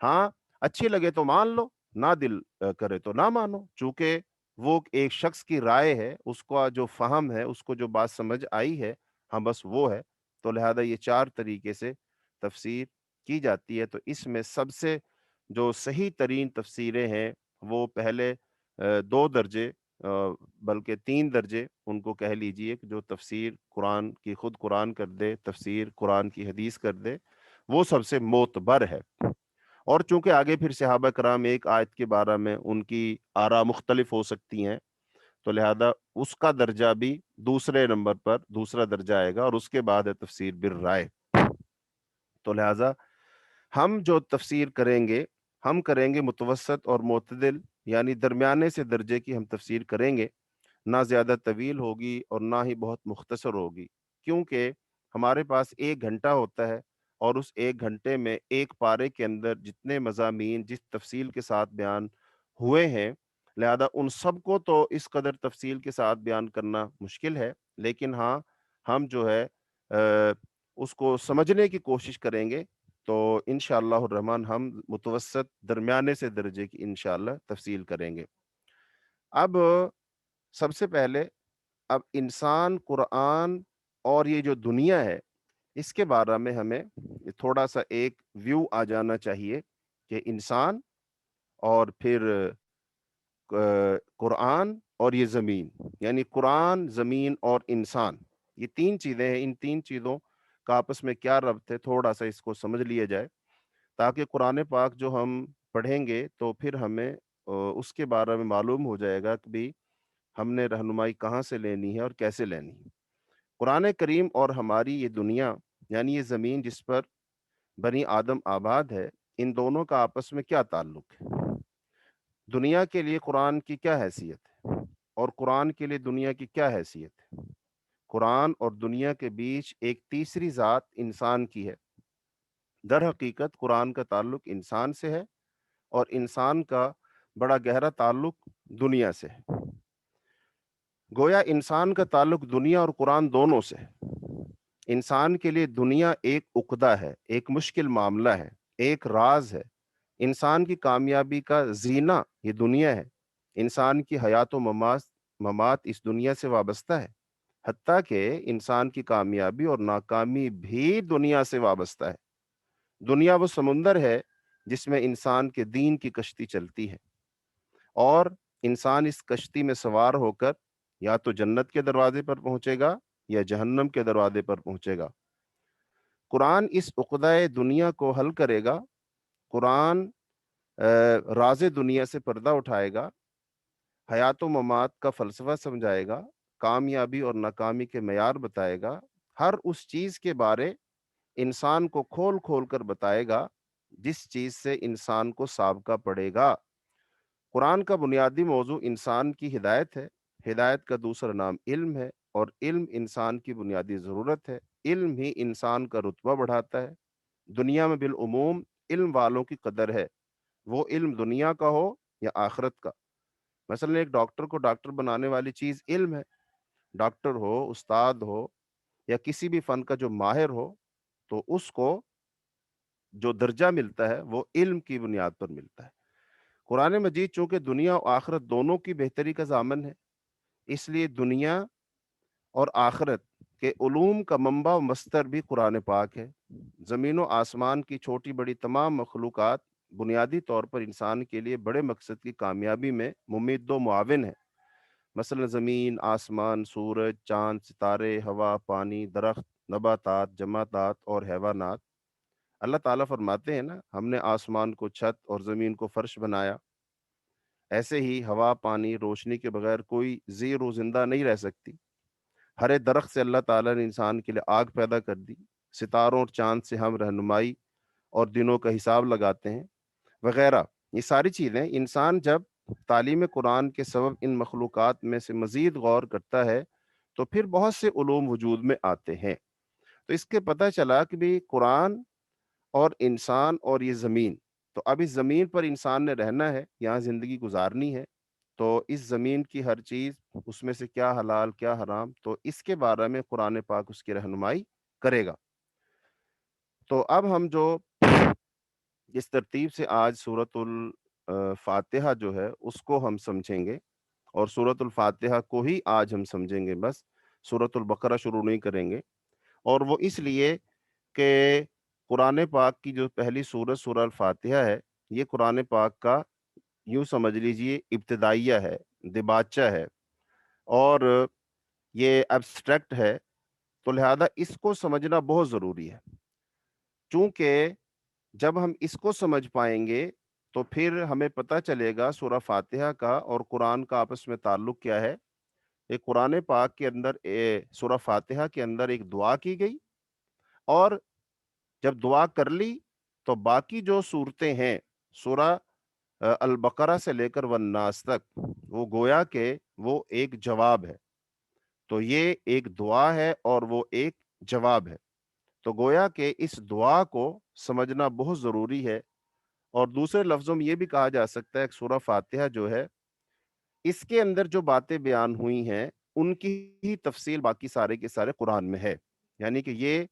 ہاں، اچھی لگے تو مان لو، نہ دل کرے تو نہ مانو، چونکہ وہ ایک شخص کی رائے ہے، اس کا جو فہم ہے، اس کو جو بات سمجھ آئی ہے، ہاں بس وہ ہے۔ تو لہذا یہ 4 طریقے سے تفسیر کی جاتی ہے۔ تو اس میں سب سے جو صحیح ترین تفسیریں ہیں وہ پہلے 2 درجے، بلکہ 3 درجے ان کو کہہ لیجئے، جو تفسیر قرآن کی خود قرآن کر دے، تفسیر قرآن کی حدیث کر دے، وہ سب سے معتبر ہے۔ اور چونکہ آگے پھر صحابہ کرام ایک آیت کے بارے میں ان کی آراء مختلف ہو سکتی ہیں، تو لہذا اس کا درجہ بھی دوسرے نمبر پر، دوسرا درجہ آئے گا، اور اس کے بعد ہے تفسیر بالرائے۔ تو لہذا ہم جو تفسیر کریں گے، ہم کریں گے متوسط اور معتدل، یعنی درمیانے سے درجے کی ہم تفسیر کریں گے، نہ زیادہ طویل ہوگی اور نہ ہی بہت مختصر ہوگی، کیونکہ ہمارے پاس 1 گھنٹہ ہوتا ہے، اور اس 1 گھنٹے میں ایک پارے کے اندر جتنے مضامین جس تفصیل کے ساتھ بیان ہوئے ہیں، لہذا ان سب کو تو اس قدر تفصیل کے ساتھ بیان کرنا مشکل ہے، لیکن ہاں ہم جو ہے اس کو سمجھنے کی کوشش کریں گے تو انشاءاللہ الرحمن ہم متوسط درمیانے سے درجے کی انشاءاللہ تفصیل کریں گے۔ اب سب سے پہلے اب انسان، قرآن اور یہ جو دنیا ہے اس کے بارے میں ہمیں تھوڑا سا ایک ویو آ جانا چاہیے کہ انسان اور پھر قرآن اور یہ زمین، یعنی قرآن، زمین اور انسان، یہ تین چیزیں ہیں، ان تین چیزوں کا آپس میں کیا ربط ہے، تھوڑا سا اس کو سمجھ لیا جائے تاکہ قرآن پاک جو ہم پڑھیں گے تو پھر ہمیں اس کے بارے میں معلوم ہو جائے گا کہ بھی ہم نے رہنمائی کہاں سے لینی ہے اور کیسے لینی ہے۔ قرآن کریم اور ہماری یہ دنیا، یعنی یہ زمین جس پر بنی آدم آباد ہے، ان دونوں کا آپس میں کیا تعلق ہے؟ دنیا کے لیے قرآن کی کیا حیثیت ہے اور قرآن کے لیے دنیا کی کیا حیثیت ہے؟ قرآن اور دنیا کے بیچ ایک تیسری ذات انسان کی ہے۔ در حقیقت قرآن کا تعلق انسان سے ہے اور انسان کا بڑا گہرا تعلق دنیا سے ہے۔ گویا انسان کا تعلق دنیا اور قرآن دونوں سے ہے۔ انسان کے لیے دنیا ایک عقدہ ہے، ایک مشکل معاملہ ہے، ایک راز ہے۔ انسان کی کامیابی کا زینہ یہ دنیا ہے۔ انسان کی حیات و ممات اس دنیا سے وابستہ ہے، حتیٰ کہ انسان کی کامیابی اور ناکامی بھی دنیا سے وابستہ ہے۔ دنیا وہ سمندر ہے جس میں انسان کے دین کی کشتی چلتی ہے اور انسان اس کشتی میں سوار ہو کر یا تو جنت کے دروازے پر پہنچے گا یا جہنم کے دروازے پر پہنچے گا۔ قرآن اس عقدہ دنیا کو حل کرے گا۔ قرآن راز دنیا سے پردہ اٹھائے گا، حیات و ممات کا فلسفہ سمجھائے گا، کامیابی اور ناکامی کے معیار بتائے گا، ہر اس چیز کے بارے انسان کو کھول کھول کر بتائے گا جس چیز سے انسان کو سابقہ پڑے گا۔ قرآن کا بنیادی موضوع انسان کی ہدایت ہے۔ ہدایت کا دوسرا نام علم ہے اور علم انسان کی بنیادی ضرورت ہے۔ علم ہی انسان کا رتبہ بڑھاتا ہے۔ دنیا میں بالعموم علم والوں کی قدر ہے، وہ علم دنیا کا ہو یا آخرت کا۔ مثلا ایک ڈاکٹر کو ڈاکٹر بنانے والی چیز علم ہے۔ ڈاکٹر ہو، استاد ہو یا کسی بھی فن کا جو ماہر ہو تو اس کو جو درجہ ملتا ہے وہ علم کی بنیاد پر ملتا ہے۔ قرآن مجید چونکہ دنیا اور آخرت دونوں کی بہتری کا ضامن ہے، اس لیے دنیا اور آخرت کے علوم کا منبع و مصدر بھی قرآن پاک ہے۔ زمین و آسمان کی چھوٹی بڑی تمام مخلوقات بنیادی طور پر انسان کے لیے بڑے مقصد کی کامیابی میں ممد و معاون ہے۔ مثلا زمین، آسمان، سورج، چاند، ستارے، ہوا، پانی، درخت، نباتات، جمادات اور حیوانات۔ اللہ تعالیٰ فرماتے ہیں نا، ہم نے آسمان کو چھت اور زمین کو فرش بنایا۔ ایسے ہی ہوا، پانی، روشنی کے بغیر کوئی زی روح زندہ نہیں رہ سکتی۔ ہر ایک درخت سے اللہ تعالیٰ نے انسان کے لیے آگ پیدا کر دی۔ ستاروں اور چاند سے ہم رہنمائی اور دنوں کا حساب لگاتے ہیں وغیرہ۔ یہ ساری چیزیں انسان جب تعلیم قرآن کے سبب ان مخلوقات میں سے مزید غور کرتا ہے تو پھر بہت سے علوم وجود میں آتے ہیں۔ تو اس کے پتہ چلا کہ بھی قرآن اور انسان اور یہ زمین، تو اب اس زمین پر انسان نے رہنا ہے، یہاں زندگی گزارنی ہے، تو اس زمین کی ہر چیز، اس میں سے کیا حلال کیا حرام، تو اس کے بارے میں قرآن پاک اس کی رہنمائی کرے گا۔ تو اب ہم جو اس ترتیب سے آج سورۃ الفاتحہ جو ہے اس کو ہم سمجھیں گے، اور سورۃ الفاتحہ کو ہی آج ہم سمجھیں گے، بس سورۃ البقرہ شروع نہیں کریں گے۔ اور وہ اس لیے کہ قرآن پاک کی جو پہلی سورت سورہ الفاتحہ ہے، یہ قرآن پاک کا یوں سمجھ لیجئے ابتدائیہ ہے، دباچہ ہے، اور یہ ایبسٹریکٹ ہے، تو لہذا اس کو سمجھنا بہت ضروری ہے۔ چونکہ جب ہم اس کو سمجھ پائیں گے تو پھر ہمیں پتہ چلے گا سورہ فاتحہ کا اور قرآن کا آپس میں تعلق کیا ہے۔ ایک قرآن پاک کے اندر سورہ فاتحہ کے اندر ایک دعا کی گئی، اور جب دعا کر لی تو باقی جو صورتیں ہیں سورہ البقرہ سے لے کر والناس تک، وہ گویا کہ وہ ایک جواب ہے۔ تو یہ ایک دعا ہے اور وہ ایک جواب ہے، تو گویا کہ اس دعا کو سمجھنا بہت ضروری ہے۔ اور دوسرے لفظوں میں یہ بھی کہا جا سکتا ہے کہ سورہ فاتحہ جو ہے اس کے اندر جو باتیں بیان ہوئی ہیں ان کی ہی تفصیل باقی سارے کے سارے قرآن میں ہے، یعنی کہ یہ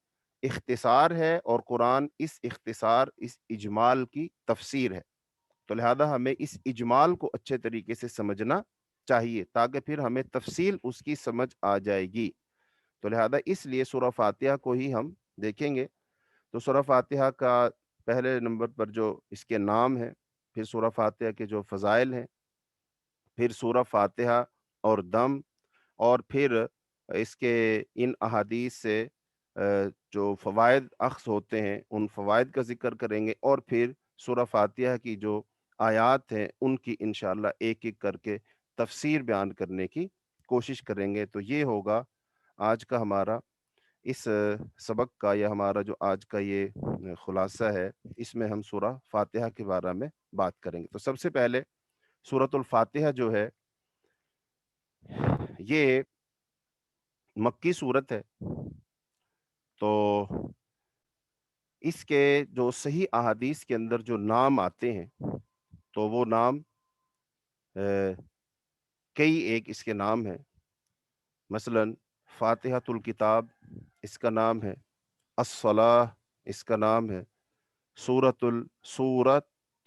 اختصار ہے اور قرآن اس اختصار اس اجمال کی تفسیر ہے، تو لہذا ہمیں اس اجمال کو اچھے طریقے سے سمجھنا چاہیے تاکہ پھر ہمیں تفصیل اس کی سمجھ آ جائے گی۔ تو لہذا اس لیے سورہ فاتحہ کو ہی ہم دیکھیں گے۔ تو سورہ فاتحہ کا پہلے نمبر پر جو اس کے نام ہے، پھر سورہ فاتحہ کے جو فضائل ہیں، پھر سورہ فاتحہ اور دم، اور پھر اس کے ان احادیث سے جو فوائد اخذ ہوتے ہیں ان فوائد کا ذکر کریں گے، اور پھر سورہ فاتحہ کی جو آیات ہیں ان کی انشاءاللہ ایک ایک کر کے تفسیر بیان کرنے کی کوشش کریں گے۔ تو یہ ہوگا آج کا ہمارا اس سبق کا، یا ہمارا جو آج کا یہ خلاصہ ہے، اس میں ہم سورہ فاتحہ کے بارے میں بات کریں گے۔ تو سب سے پہلے سورۃ الفاتحہ جو ہے یہ مکی صورت ہے، تو اس کے جو صحیح احادیث کے اندر جو نام آتے ہیں تو وہ نام کئی ایک اس کے نام ہیں، مثلا فاتحۃ الکتاب اس کا نام ہے، الصلاۃ اس کا نام ہے، سورۃ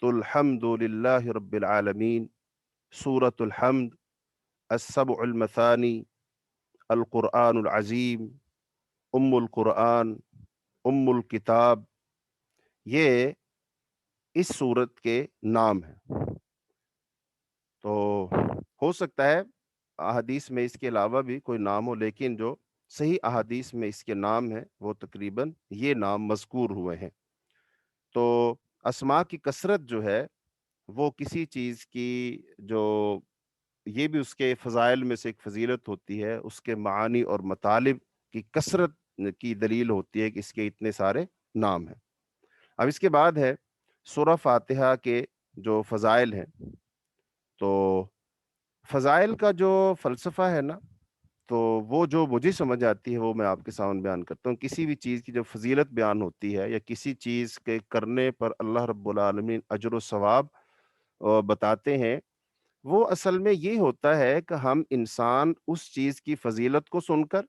الحمد للہ رب العالمین، سورۃ الحمد، السبع المثانی، القرآن العظیم، ام القرآن، ام الکتاب، یہ اس سورت کے نام ہیں۔ تو ہو سکتا ہے احادیث میں اس کے علاوہ بھی کوئی نام ہو، لیکن جو صحیح احادیث میں اس کے نام ہیں وہ تقریباً یہ نام مذکور ہوئے ہیں۔ تو اسماء کی کثرت جو ہے وہ کسی چیز کی جو یہ بھی اس کے فضائل میں سے ایک فضیلت ہوتی ہے، اس کے معانی اور مطالب کی کثرت کی دلیل ہوتی ہے کہ اس کے اتنے سارے نام ہیں۔ اب اس کے بعد ہے سورہ فاتحہ کے جو فضائل ہیں، تو فضائل کا جو فلسفہ ہے نا، تو وہ جو مجھے سمجھ آتی ہے وہ میں آپ کے سامنے بیان کرتا ہوں۔ کسی بھی چیز کی جو فضیلت بیان ہوتی ہے یا کسی چیز کے کرنے پر اللہ رب العالمین اجر و ثواب بتاتے ہیں، وہ اصل میں یہ ہوتا ہے کہ ہم انسان اس چیز کی فضیلت کو سن کر،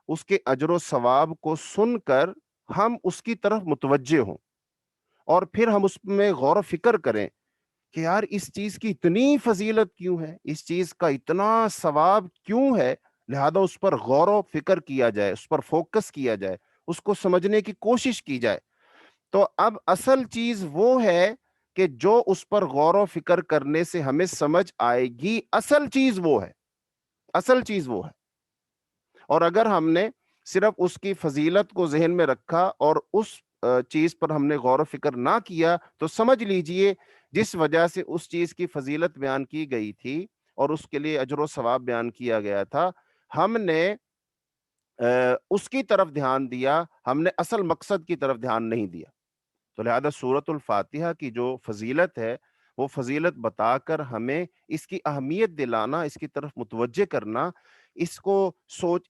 اس کے اجر و ثواب کو سن کر ہم اس کی طرف متوجہ ہوں، اور پھر ہم اس میں غور و فکر کریں کہ یار اس چیز کی اتنی فضیلت کیوں ہے، اس چیز کا اتنا ثواب کیوں ہے، لہذا اس پر غور و فکر کیا جائے، اس پر فوکس کیا جائے، اس کو سمجھنے کی کوشش کی جائے۔ تو اب اصل چیز وہ ہے کہ جو اس پر غور و فکر کرنے سے ہمیں سمجھ آئے گی، اصل چیز وہ ہے، اصل چیز وہ ہے۔ اور اگر ہم نے صرف اس کی فضیلت کو ذہن میں رکھا اور اس چیز پر ہم نے غور و فکر نہ کیا، تو سمجھ لیجئے جس وجہ سے اس چیز کی فضیلت بیان کی گئی تھی اور اس کے لیے اجر و ثواب بیان کیا گیا تھا، ہم نے اس کی طرف دھیان دیا، ہم نے اصل مقصد کی طرف دھیان نہیں دیا۔ تو لہذا سورۃ الفاتحہ کی جو فضیلت ہے وہ فضیلت بتا کر ہمیں اس کی اہمیت دلانا، اس کی طرف متوجہ کرنا، اس کو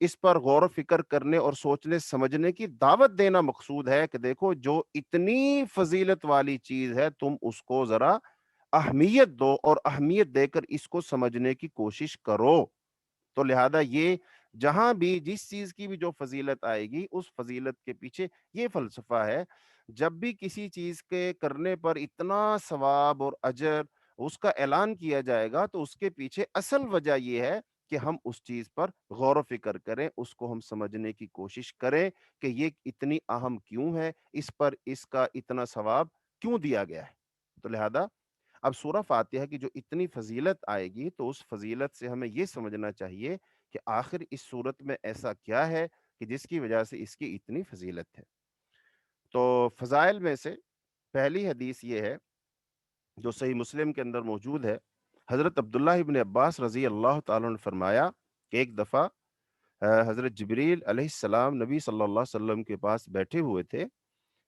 اس پر غور و فکر کرنے اور سوچنے سمجھنے کی دعوت دینا مقصود ہے کہ دیکھو جو اتنی فضیلت والی چیز ہے تم اس کو ذرا اہمیت دو، اور اہمیت دے کر اس کو سمجھنے کی کوشش کرو۔ تو لہذا یہ جہاں بھی جس چیز کی بھی جو فضیلت آئے گی اس فضیلت کے پیچھے یہ فلسفہ ہے، جب بھی کسی چیز کے کرنے پر اتنا ثواب اور اجر اس کا اعلان کیا جائے گا تو اس کے پیچھے اصل وجہ یہ ہے کہ ہم اس چیز پر غور و فکر کریں، اس کو ہم سمجھنے کی کوشش کریں کہ یہ اتنی اہم کیوں ہے، اس پر اس کا اتنا ثواب کیوں دیا گیا ہے۔ تو لہذا اب سورہ فاتحہ کی جو اتنی فضیلت آئے گی تو اس فضیلت سے ہمیں یہ سمجھنا چاہیے کہ آخر اس صورت میں ایسا کیا ہے کہ جس کی وجہ سے اس کی اتنی فضیلت ہے۔ تو فضائل میں سے پہلی حدیث یہ ہے جو صحیح مسلم کے اندر موجود ہے، حضرت عبداللہ ابن عباس رضی اللہ تعالیٰ نے فرمایا کہ ایک دفعہ حضرت جبریل علیہ السلام نبی صلی اللہ علیہ وسلم کے پاس بیٹھے ہوئے تھے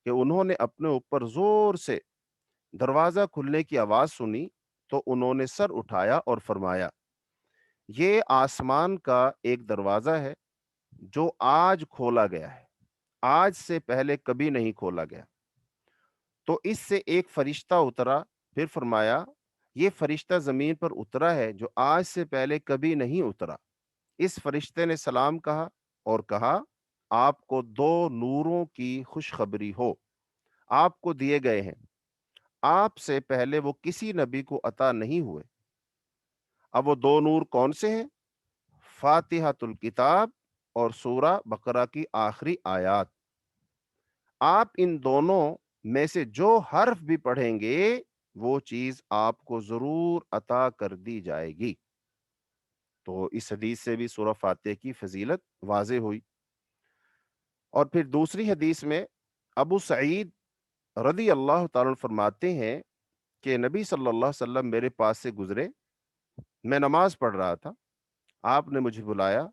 کہ انہوں نے اپنے اوپر زور سے دروازہ کھلنے کی آواز سنی، تو انہوں نے سر اٹھایا اور فرمایا یہ آسمان کا ایک دروازہ ہے جو آج کھولا گیا ہے، آج سے پہلے کبھی نہیں کھولا گیا۔ تو اس سے ایک فرشتہ اترا، پھر فرمایا یہ فرشتہ زمین پر اترا ہے جو آج سے پہلے کبھی نہیں اترا۔ اس فرشتے نے سلام کہا اور کہا، آپ کو دو نوروں کی خوشخبری ہو، آپ کو دیے گئے ہیں، آپ سے پہلے وہ کسی نبی کو عطا نہیں ہوئے۔ اب وہ دو نور کون سے ہیں؟ فاتحۃ الکتاب اور سورہ بقرہ کی آخری آیات۔ آپ ان دونوں میں سے جو حرف بھی پڑھیں گے وہ چیز آپ کو ضرور عطا کر دی جائے گی۔ تو اس حدیث سے بھی سورہ فاتحہ کی فضیلت واضح ہوئی۔ اور پھر دوسری حدیث میں ابو سعید رضی اللہ تعالیٰ عنہ فرماتے ہیں کہ نبی صلی اللہ علیہ وسلم میرے پاس سے گزرے، میں نماز پڑھ رہا تھا، آپ نے مجھے بلایا،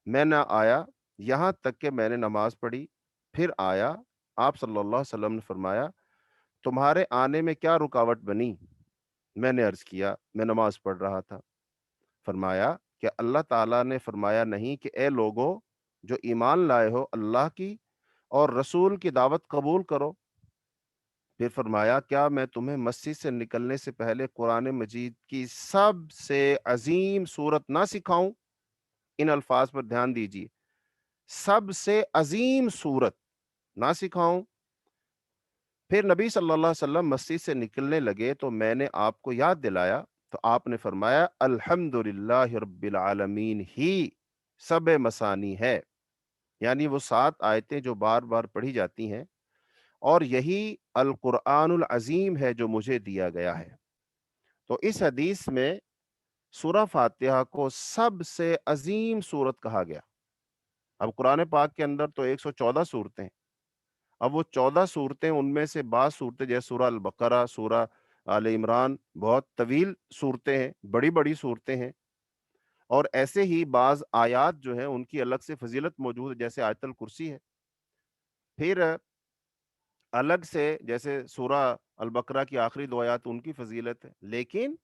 میں نہ آیا یہاں تک کہ میں نے نماز پڑھی، پھر آیا، آپ صلی اللہ علیہ وسلم نے فرمایا، تمہارے آنے میں کیا رکاوٹ بنی؟ میں نے عرض کیا، میں نماز پڑھ رہا تھا۔ فرمایا کہ اللہ تعالیٰ نے فرمایا نہیں کہ اے لوگو جو ایمان لائے ہو اللہ کی اور رسول کی دعوت قبول کرو۔ پھر فرمایا کیا میں تمہیں مسجد سے نکلنے سے پہلے قرآن مجید کی سب سے عظیم سورت نہ سکھاؤں؟ ان الفاظ پر دھیان دیجیے، سب سے عظیم سورت نہ سکھاؤں؟ پھر نبی صلی اللہ علیہ وسلم مسجد سے نکلنے لگے تو میں نے آپ کو یاد دلایا تو آپ نے فرمایا الحمدللہ رب العالمین ہی سب مسانی ہے، یعنی وہ 7 آیتیں جو بار بار پڑھی جاتی ہیں، اور یہی القرآن العظیم ہے جو مجھے دیا گیا ہے۔ تو اس حدیث میں سورہ فاتحہ کو سب سے عظیم سورت کہا گیا۔ اب قرآن پاک کے اندر تو 114 صورتیں ہیں، اب وہ 14 صورتیں، ان میں سے بعض صورتیں جیسے سورہ البقرہ، سورہ آل عمران بہت طویل صورتیں ہیں، بڑی بڑی صورتیں ہیں، اور ایسے ہی بعض آیات جو ہیں ان کی الگ سے فضیلت موجود ہے، جیسے آیت الکرسی ہے۔ پھر الگ سے جیسے سورہ البقرہ کی آخری 2 آیات ان کی فضیلت ہے، لیکن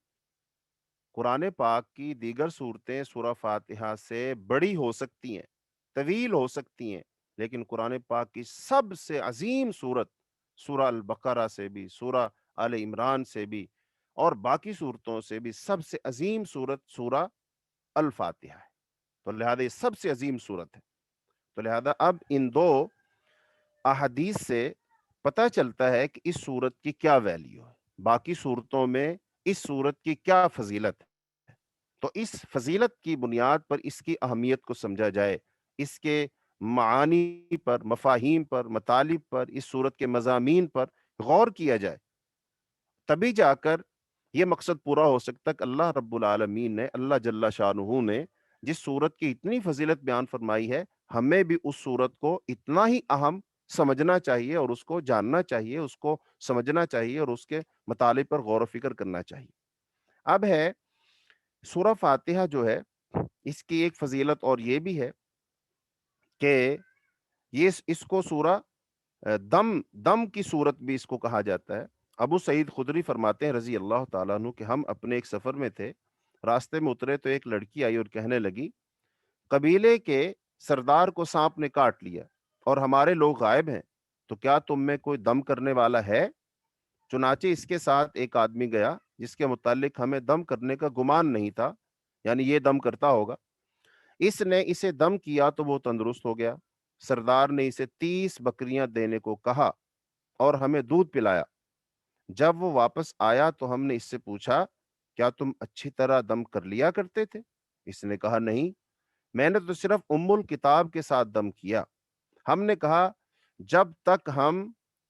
قرآن پاک کی دیگر صورتیں سورہ فاتحہ سے بڑی ہو سکتی ہیں، طویل ہو سکتی ہیں، لیکن قرآن پاک کی سب سے عظیم صورت سورہ البقرہ سے بھی، سورہ آل عمران سے بھی، اور باقی صورتوں سے بھی سب سے عظیم صورت سورہ الفاتحہ ہے۔ تو لہذا یہ سب سے عظیم صورت ہے۔ تو لہذا اب ان دو احادیث سے پتہ چلتا ہے کہ اس صورت کی کیا ویلیو ہے، باقی صورتوں میں اس صورت کی کیا فضیلت ہے۔ تو اس فضیلت کی بنیاد پر اس کی اہمیت کو سمجھا جائے، اس کے معانی پر، مفاہیم پر، مطالب پر، اس صورت کے مضامین پر غور کیا جائے، تبھی جا کر یہ مقصد پورا ہو سکتا کہ اللہ رب العالمین نے، اللہ جل شانہ نے جس صورت کی اتنی فضیلت بیان فرمائی ہے، ہمیں بھی اس صورت کو اتنا ہی اہم سمجھنا چاہیے اور اس کو جاننا چاہیے، اس کو سمجھنا چاہیے اور اس کے مطالب پر غور و فکر کرنا چاہیے۔ اب ہے سورہ فاتحہ جو ہے، اس کی ایک فضیلت اور یہ بھی ہے کہ یہ اس کو سورہ دم کی صورت بھی اس کو کہا جاتا ہے۔ ابو سعید خدری فرماتے ہیں رضی اللہ تعالیٰ عنہ کہ ہم اپنے ایک سفر میں تھے، راستے میں اترے تو ایک لڑکی آئی اور کہنے لگی، قبیلے کے سردار کو سانپ نے کاٹ لیا اور ہمارے لوگ غائب ہیں، تو کیا تم میں کوئی دم کرنے والا ہے؟ چنانچہ اس کے ساتھ ایک آدمی گیا جس کے متعلق ہمیں دم کرنے کا گمان نہیں تھا، یعنی یہ دم کرتا ہوگا۔ اس نے اسے دم کیا تو وہ تندرست ہو گیا۔ سردار نے اسے 30 بکریاں دینے کو کہا اور ہمیں دودھ پلایا۔ جب وہ واپس آیا تو ہم نے اس سے پوچھا، کیا تم اچھی طرح دم کر لیا کرتے تھے؟ اس نے کہا، نہیں، میں نے تو صرف ام الکتاب کے ساتھ دم کیا۔ ہم نے کہا، جب تک ہم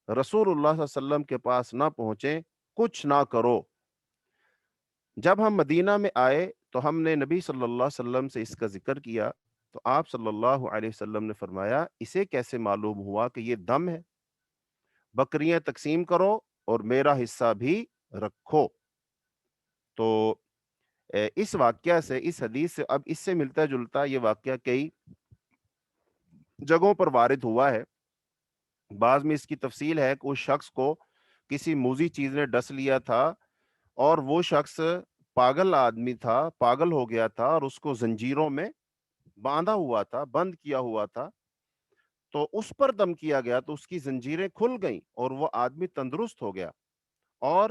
رسول اللہ صلی اللہ علیہ وسلم کے پاس نہ پہنچیں کچھ نہ کرو۔ جب ہم مدینہ میں آئے تو ہم نے نبی صلی اللہ علیہ وسلم سے اس کا ذکر کیا تو آپ صلی اللہ علیہ وسلم نے فرمایا، اسے کیسے معلوم ہوا کہ یہ دم ہے؟ بکریاں تقسیم کرو اور میرا حصہ بھی رکھو۔ تو اس واقعہ سے، اس حدیث سے، اب اس سے ملتا جلتا یہ واقعہ کئی جگہوں پر وارد ہوا ہے۔ بعض میں اس کی تفصیل ہے کہ اس شخص کو کسی موذی چیز نے ڈس لیا تھا اور وہ شخص پاگل آدمی تھا، پاگل ہو گیا تھا اور اس کو زنجیروں میں باندھا ہوا تھا، بند کیا ہوا تھا، تو اس پر دم کیا گیا تو اس کی زنجیریں کھل گئیں اور وہ آدمی تندرست ہو گیا، اور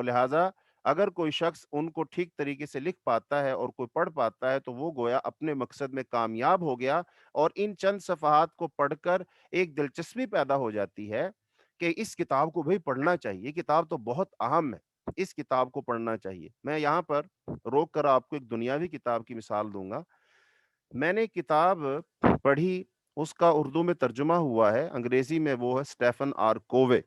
تو لہٰذا اگر کوئی شخص ان کو ٹھیک طریقے سے لکھ پاتا ہے اور کوئی پڑھ پاتا ہے تو وہ گویا اپنے مقصد میں کامیاب ہو گیا، اور ان چند صفحات کو پڑھ کر ایک دلچسپی پیدا ہو جاتی ہے کہ اس کتاب کو بھئی پڑھنا چاہیے، یہ کتاب تو بہت اہم ہے، اس کتاب کو پڑھنا چاہیے۔ میں یہاں پر روک کر آپ کو ایک دنیاوی کتاب کی مثال دوں گا۔ میں نے کتاب پڑھی، اس کا اردو میں ترجمہ ہوا ہے، انگریزی میں وہ ہے اسٹیفن آر کووے،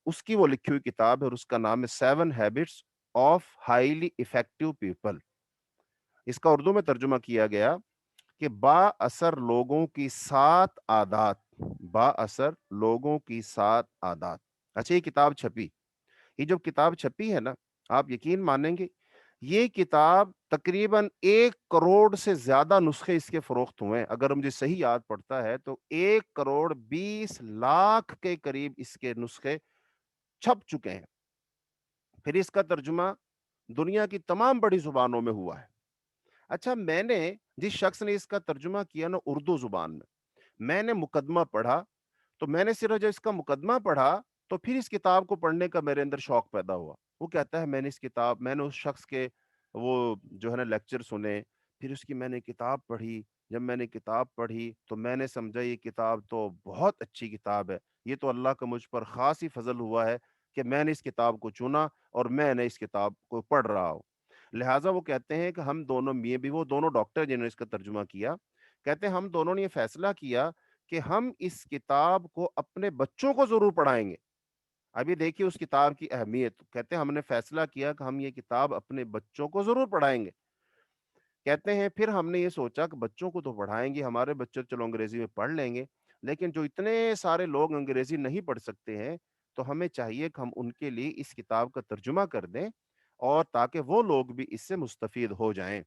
اس کی وہ لکھی ہوئی کتاب ہے اور اس کا نام ہے seven habits of highly effective people. اس کا اردو میں ترجمہ کیا گیا کہ با اثر لوگوں کی 7 عادات، با اثر لوگوں کی 7 عادات۔ اچھا، یہ کتاب چھپی، یہ جو کتاب چھپی ہے نا، آپ یقین مانیں گے یہ کتاب تقریباً 1 کروڑ سے زیادہ نسخے اس کے فروخت ہوئے ہیں۔ اگر مجھے صحیح یاد پڑتا ہے تو 1 کروڑ 20 لاکھ کے قریب اس کے نسخے چھپ چکے ہیں۔ پھر اس کا ترجمہ دنیا کی تمام بڑی زبانوں میں ہوا ہے۔ اچھا، میں نے جس شخص نے اس کا ترجمہ کیا نا اردو زبان میں نے مقدمہ پڑھا، تو میں نے صرف جب اس کا مقدمہ پڑھا تو پھر اس کتاب کو پڑھنے کا میرے اندر شوق پیدا ہوا۔ وہ کہتا ہے میں نے اس شخص کے وہ جو ہے نا لیکچر سنے، پھر اس کی میں نے کتاب پڑھی۔ جب میں نے کتاب پڑھی تو میں نے سمجھا یہ کتاب تو بہت اچھی کتاب ہے، یہ تو اللہ کا مجھ پر خاص ہی فضل ہوا ہے کہ میں نے اس کتاب کو چنا اور میں نے اس کتاب کو پڑھ رہا ہوں۔ لہٰذا وہ کہتے ہیں کہ ہم دونوں میاں بھی، وہ دونوں ڈاکٹر جنہوں نے اس کا ترجمہ کیا، کہتے ہیں ہم دونوں نے یہ فیصلہ کیا کہ ہم اس کتاب کو اپنے بچوں کو ضرور پڑھائیں گے۔ ابھی دیکھیے اس کتاب کی اہمیت، کہتے ہیں ہم نے فیصلہ کیا کہ ہم یہ کتاب اپنے بچوں کو ضرور پڑھائیں گے۔ کہتے ہیں پھر ہم نے یہ سوچا کہ بچوں کو تو پڑھائیں گے، ہمارے بچے چلو انگریزی میں پڑھ لیں گے، لیکن جو اتنے سارے لوگ انگریزی نہیں پڑھ سکتے ہیں تو ہمیں چاہیے کہ ہم ان کے لیے اس کتاب کا ترجمہ کر دیں، اور تاکہ وہ لوگ بھی اس سے مستفید ہو جائیں۔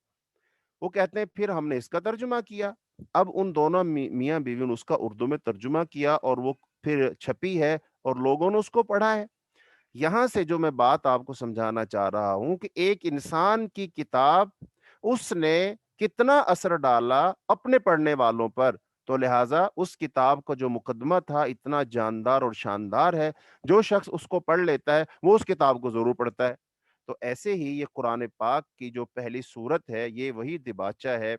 وہ کہتے ہیں پھر ہم نے اس کا ترجمہ کیا۔ اب ان دونوں میاں بیوی نے اس کا اردو میں ترجمہ کیا اور وہ پھر چھپی ہے اور لوگوں نے اس کو پڑھا ہے۔ یہاں سے جو میں بات آپ کو سمجھانا چاہ رہا ہوں کہ ایک انسان کی کتاب، اس نے کتنا اثر ڈالا اپنے پڑھنے والوں پر، تو لہٰذا اس کتاب کا جو مقدمہ تھا اتنا جاندار اور شاندار ہے، جو شخص اس کو پڑھ لیتا ہے وہ اس کتاب کو ضرور پڑھتا ہے۔ تو ایسے ہی یہ قرآن پاک کی جو پہلی سورت ہے، یہ وہی دباچہ ہے،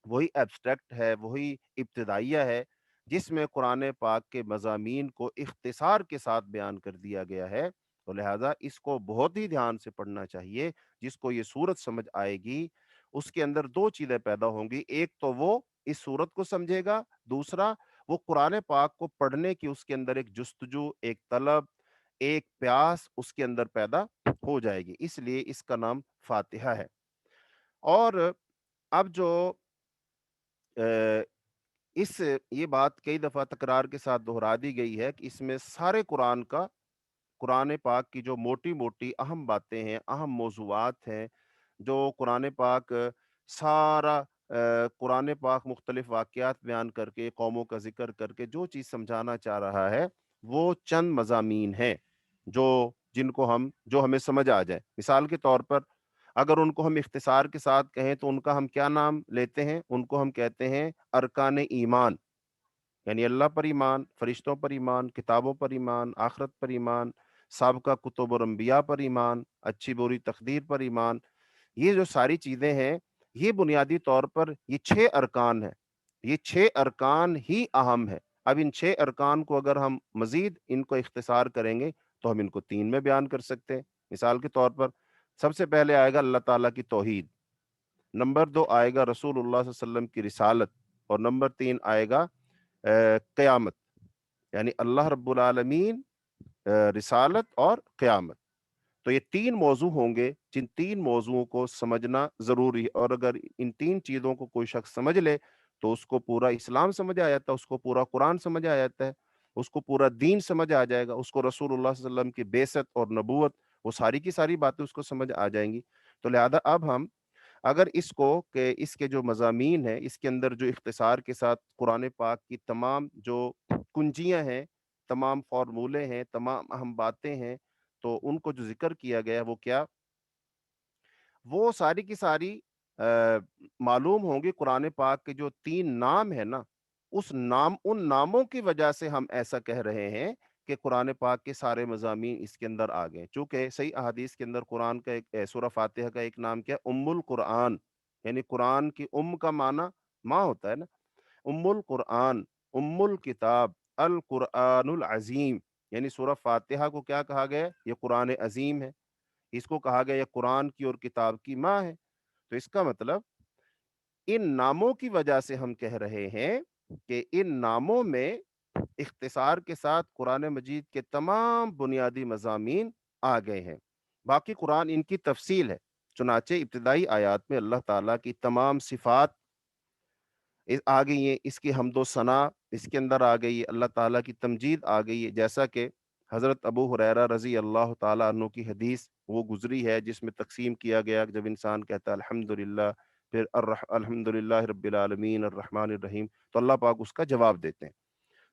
وہی ایبسٹریکٹ ہے، وہی ابتدائیہ ہے جس میں قرآن پاک کے مضامین کو اختصار کے ساتھ بیان کر دیا گیا ہے۔ تو لہٰذا اس کو بہت ہی دھیان سے پڑھنا چاہیے۔ جس کو یہ سورت سمجھ آئے گی اس کے اندر 2 چیزیں پیدا ہوں گی، ایک تو وہ اس سورت کو سمجھے گا، دوسرا وہ قرآن پاک کو پڑھنے کی اس کے اندر ایک جستجو، ایک طلب، ایک پیاس اس کے اندر پیدا ہو جائے گی۔ اس لیے اس کا نام فاتحہ ہے۔ اور اب جو اس یہ بات کئی دفعہ تکرار کے ساتھ دہرا دی گئی ہے کہ اس میں سارے قرآن پاک کی جو موٹی موٹی اہم باتیں ہیں، اہم موضوعات ہیں، جو قرآن پاک سارا قرآن پاک مختلف واقعات بیان کر کے، قوموں کا ذکر کر کے جو چیز سمجھانا چاہ رہا ہے، وہ چند مضامین ہیں جو ہمیں سمجھ آ جائے۔ مثال کے طور پر اگر ان کو ہم اختصار کے ساتھ کہیں تو ان کا ہم کیا نام لیتے ہیں؟ ان کو ہم کہتے ہیں ارکان ایمان، یعنی اللہ پر ایمان، فرشتوں پر ایمان، کتابوں پر ایمان، آخرت پر ایمان، سابقہ کتب اور انبیاء پر ایمان، اچھی بری تقدیر پر ایمان۔ یہ جو ساری چیزیں ہیں، یہ بنیادی طور پر یہ 6 ارکان ہیں، یہ 6 ارکان ہی اہم ہے۔ اب ان 6 ارکان کو اگر ہم مزید ان کو اختصار کریں گے تو ہم ان کو 3 میں بیان کر سکتے ہیں۔ مثال کے طور پر سب سے پہلے آئے گا اللہ تعالیٰ کی توحید، نمبر 2 آئے گا رسول اللہ صلی اللہ علیہ وسلم کی رسالت، اور نمبر 3 آئے گا قیامت، یعنی اللہ رب العالمین، رسالت اور قیامت۔ تو یہ 3 موضوع ہوں گے جن 3 موضوعوں کو سمجھنا ضروری ہے، اور اگر ان 3 چیزوں کو کوئی شخص سمجھ لے تو اس کو پورا اسلام سمجھ آ جاتا ہے، اس کو پورا قرآن سمجھ آ جاتا ہے، اس کو پورا دین سمجھ آ جائے گا، اس کو رسول اللہ صلی اللہ علیہ وسلم کی بعثت اور نبوت، وہ ساری کی ساری باتیں اس کو سمجھ آ جائیں گی۔ تو لہذا اب ہم اگر اس کو کہ اس کے جو مضامین ہیں، اس کے اندر جو اختصار کے ساتھ قرآن پاک کی تمام جو کنجیاں ہیں، تمام فارمولے ہیں، تمام اہم باتیں ہیں، تو ان کو جو ذکر کیا گیا وہ کیا، وہ ساری کی ساری معلوم ہوں گی۔ قرآن پاک کے جو 3 نام ہیں نا، ان ناموں کی وجہ سے ہم ایسا کہہ رہے ہیں کہ قرآن پاک کے سارے مضامین اس کے اندر آ گئے. چونکہ صحیح احادیث کے اندر قرآن کا سورہ فاتحہ کا ایک نام کیا ہے؟ ام القرآن. یعنی قرآن کی ام کا معنی ماں ہوتا ہے نا. ام القرآن، ام الکتاب، القرآن العظیم. یعنی سورہ فاتحہ کو کیا کہا گیا؟ یہ قرآن عظیم ہے. اس کو کہا گیا یہ قرآن کی اور کتاب کی ماں ہے. تو اس کا مطلب ان ناموں کی وجہ سے ہم کہہ رہے ہیں کہ ان ناموں میں اختصار کے ساتھ قرآن مجید کے تمام بنیادی مضامین آ گئے ہیں. باقی قرآن ان کی تفصیل ہے. چنانچہ ابتدائی آیات میں اللہ تعالیٰ کی تمام صفات آ گئی ہیں، اس کی حمد و ثنا اس کے اندر آ گئی ہے، اللہ تعالیٰ کی تمجید آ گئی ہے. جیسا کہ حضرت ابو ہریرہ رضی اللہ تعالیٰ عنہ کی حدیث وہ گزری ہے جس میں تقسیم کیا گیا جب انسان کہتا ہے الحمدللہ، پھر الحمدللہ رب العالمین الرحمن الرحیم، تو اللہ پاک اس کا جواب دیتے ہیں.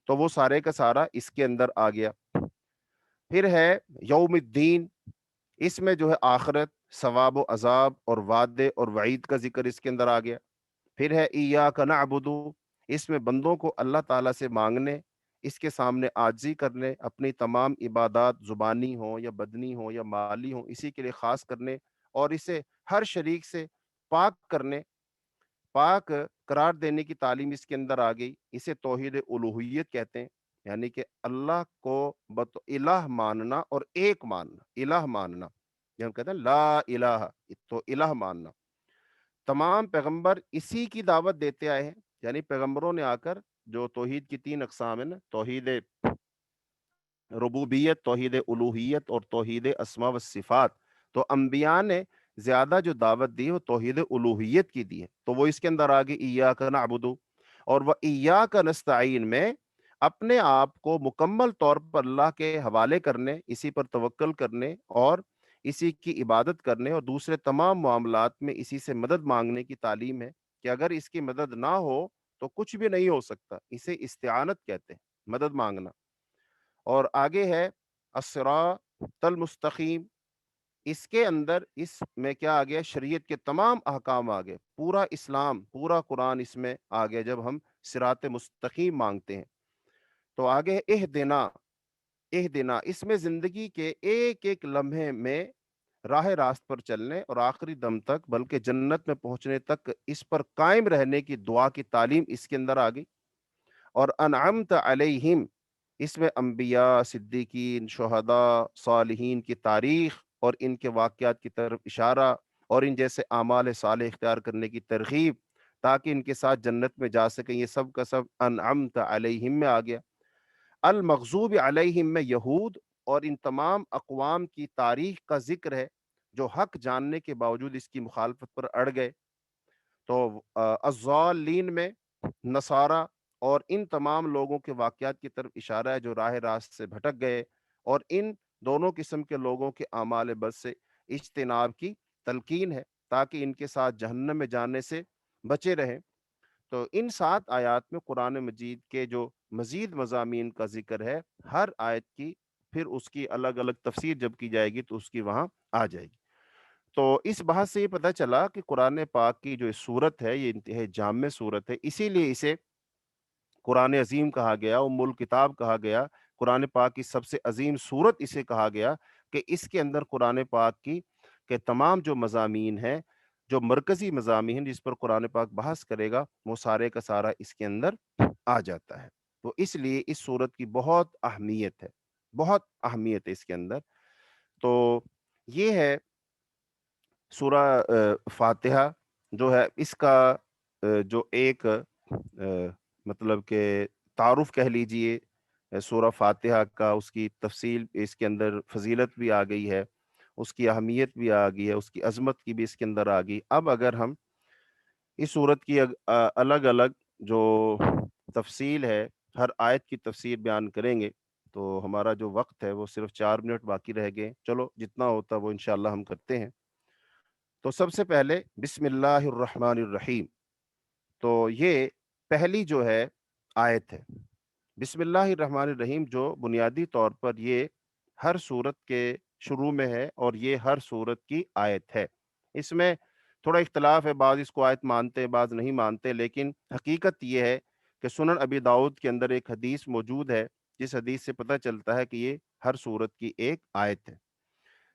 تو وہ سارے کا سارا اس کے اندر آ گیا. پھر ہے یوم الدین، اس میں جو ہے آخرت، ثواب و عذاب اور وعدے اور وعید کا ذکر اس کے اندر آ گیا. پھر ہے ایاک نعبد، اس میں بندوں کو اللہ تعالیٰ سے مانگنے، اس کے سامنے عاجزی کرنے، اپنی تمام عبادات زبانی ہوں یا بدنی ہوں یا مالی ہوں اسی کے لیے خاص کرنے اور اسے ہر شریک سے پاک کرنے، پاک قرار دینے کی تعلیم اس کے اندر آ گئی. اسے توحید الوہیت کہتے ہیں. یعنی کہ اللہ کو الہ ماننا اور ایک ماننا، الہ ماننا. یہ ہم کہتے ہیں لا الہ، تو الہ ماننا. تمام پیغمبر اسی کی دعوت دیتے آئے ہیں. یعنی پیغمبروں نے آ کر جو توحید کی 3 اقسام ہیں نا، توحید ربوبیت، توحید الوہیت اور توحید اسماء و صفات، تو انبیاء نے زیادہ جو دعوت دی وہ توحید الوہیت کی دی ہے. تو وہ اس کے اندر آگے ایاک نعبد اور وہ ایاک نستعین میں اپنے آپ کو مکمل طور پر اللہ کے حوالے کرنے، اسی پر توکل کرنے اور اسی کی عبادت کرنے اور دوسرے تمام معاملات میں اسی سے مدد مانگنے کی تعلیم ہے کہ اگر اس کی مدد نہ ہو تو کچھ بھی نہیں ہو سکتا. اسے استعانت کہتے ہیں، مدد مانگنا. اور آگے ہے الصراط المستقیم، اس کے اندر اس میں کیا آ گیا؟ شریعت کے تمام احکام آ گئے، پورا اسلام، پورا قرآن اس میں آ گیا جب ہم صراط مستقیم مانگتے ہیں. تو آگے ہے اہدنا، اہدنا اس میں زندگی کے ایک ایک لمحے میں راہ راست پر چلنے اور آخری دم تک بلکہ جنت میں پہنچنے تک اس پر قائم رہنے کی دعا کی تعلیم اس کے اندر آ گئی. اور انعمت علیہم، اس میں انبیاء، صدیقین، شہداء، صالحین کی تاریخ اور ان کے واقعات کی طرف اشارہ اور ان جیسے اعمال صالح اختیار کرنے کی ترغیب تاکہ ان کے ساتھ جنت میں جا سکیں. یہ سب کا سب انعمت علیہم میں آ گیا. المغضوب علیہم میں یہود اور ان تمام اقوام کی تاریخ کا ذکر ہے جو حق جاننے کے باوجود اس کی مخالفت پر اڑ گئے. تو الضالین میں نصارہ اور ان تمام لوگوں کے واقعات کی طرف اشارہ ہے جو راہ راست سے بھٹک گئے اور ان دونوں قسم کے لوگوں کے اعمال بد سے اجتناب کی تلقین ہے تاکہ ان کے ساتھ جہنم میں جانے سے بچے رہیں. تو ان 7 آیات میں قرآن مجید کے جو مزید مضامین کا ذکر ہے، ہر آیت کی پھر اس کی الگ الگ تفسیر جب کی جائے گی تو اس کی وہاں آ جائے گی. تو اس بحث سے یہ پتہ چلا کہ قرآن پاک کی جو صورت ہے یہ انتہائی جامع صورت ہے، اسی لیے اسے قرآن عظیم کہا گیا، ام الکتاب کہا گیا. قرآن پاک کی سب سے عظیم صورت اسے کہا گیا کہ اس کے اندر قرآن پاک کی کے تمام جو مضامین ہیں، جو مرکزی مضامین جس پر قرآن پاک بحث کرے گا وہ سارے کا سارا اس کے اندر آ جاتا ہے. تو اس لیے اس صورت کی بہت اہمیت ہے، بہت اہمیت ہے اس کے اندر. تو یہ ہے سورہ فاتحہ جو ہے. اس کا جو ایک مطلب کہ تعارف کہہ لیجئے سورہ فاتحہ کا، اس کی تفصیل اس کے اندر فضیلت بھی آ گئی ہے، اس کی اہمیت بھی آ گئی ہے، اس کی عظمت کی بھی اس کے اندر آ گئی. اب اگر ہم اس صورت کی الگ الگ جو تفصیل ہے، ہر آیت کی تفسیر بیان کریں گے تو ہمارا جو وقت ہے وہ صرف 4 منٹ باقی رہ گئے. چلو جتنا ہوتا وہ انشاءاللہ ہم کرتے ہیں. تو سب سے پہلے بسم اللہ الرحمن الرحیم، تو یہ پہلی جو ہے آیت ہے. بسم اللہ الرحمن الرحیم جو بنیادی طور پر یہ ہر سورت کے شروع میں ہے اور یہ ہر سورت کی آیت ہے. اس میں تھوڑا اختلاف ہے، بعض اس کو آیت مانتے ہیں بعض نہیں مانتے، لیکن حقیقت یہ ہے کہ سنن ابی داؤد کے اندر ایک حدیث موجود ہے جس حدیث سے پتہ چلتا ہے کہ یہ ہر سورت کی ایک آیت ہے۔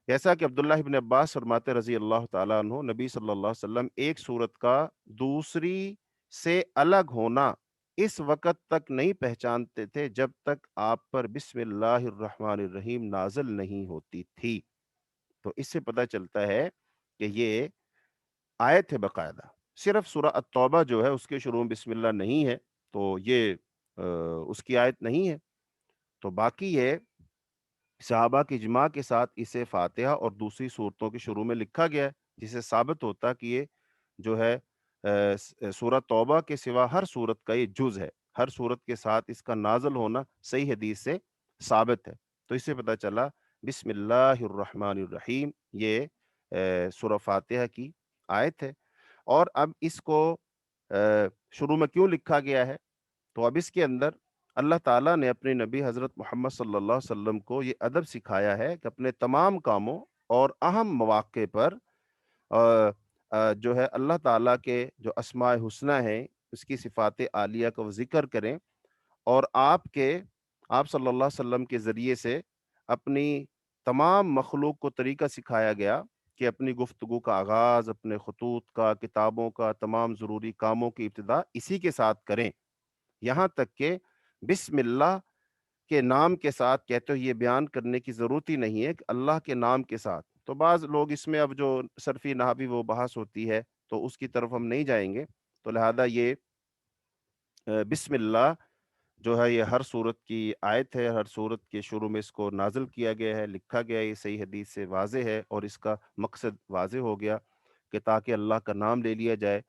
جیسا کہ عبداللہ ابن عباس فرماتے رضی اللہ تعالیٰ عنہ، نبی صلی اللہ علیہ وسلم ایک سورت کا دوسری سے الگ ہونا اس وقت تک نہیں پہچانتے تھے جب تک آپ پر بسم اللہ الرحمن الرحیم نازل نہیں ہوتی تھی۔ تو اس سے پتہ چلتا ہے کہ یہ آیت ہے باقاعدہ۔ صرف سورہ التوبہ جو ہے اس کے شروع میں بسم اللہ نہیں ہے، تو یہ اس کی آیت نہیں ہے۔ تو باقی یہ صحابہ کی اجماع کے ساتھ اسے فاتحہ اور دوسری صورتوں کے شروع میں لکھا گیا ہے، جسے ثابت ہوتا کہ یہ جو ہے سورہ توبہ کے سوا ہر صورت کا یہ جز ہے، ہر صورت کے ساتھ اس کا نازل ہونا صحیح حدیث سے ثابت ہے۔ تو اس سے پتہ چلا بسم اللہ الرحمن الرحیم یہ سورہ فاتحہ کی آیت ہے۔ اور اب اس کو شروع میں کیوں لکھا گیا ہے؟ تو اب اس کے اندر اللہ تعالیٰ نے اپنے نبی حضرت محمد صلی اللہ علیہ وسلم کو یہ ادب سکھایا ہے کہ اپنے تمام کاموں اور اہم مواقع پر جو ہے اللہ تعالیٰ کے جو اسماء حسنی ہیں، اس کی صفات عالیہ کا وہ ذکر کریں، اور آپ صلی اللہ علیہ وسلم کے ذریعے سے اپنی تمام مخلوق کو طریقہ سکھایا گیا کہ اپنی گفتگو کا آغاز، اپنے خطوط کا، کتابوں کا، تمام ضروری کاموں کی ابتدا اسی کے ساتھ کریں، یہاں تک کہ بسم اللہ کے نام کے ساتھ کہتے ہو یہ بیان کرنے کی ضرورت ہی نہیں ہے کہ اللہ کے نام کے ساتھ۔ تو بعض لوگ اس میں اب جو صرفی نحوی وہ بحث ہوتی ہے تو اس کی طرف ہم نہیں جائیں گے، تو لہذا یہ بسم اللہ جو ہے یہ ہر صورت کی آیت ہے، ہر صورت کے شروع میں اس کو نازل کیا گیا ہے، لکھا گیا ہے، یہ صحیح حدیث سے واضح ہے، اور اس کا مقصد واضح ہو گیا کہ تاکہ اللہ کا نام لے لیا جائے،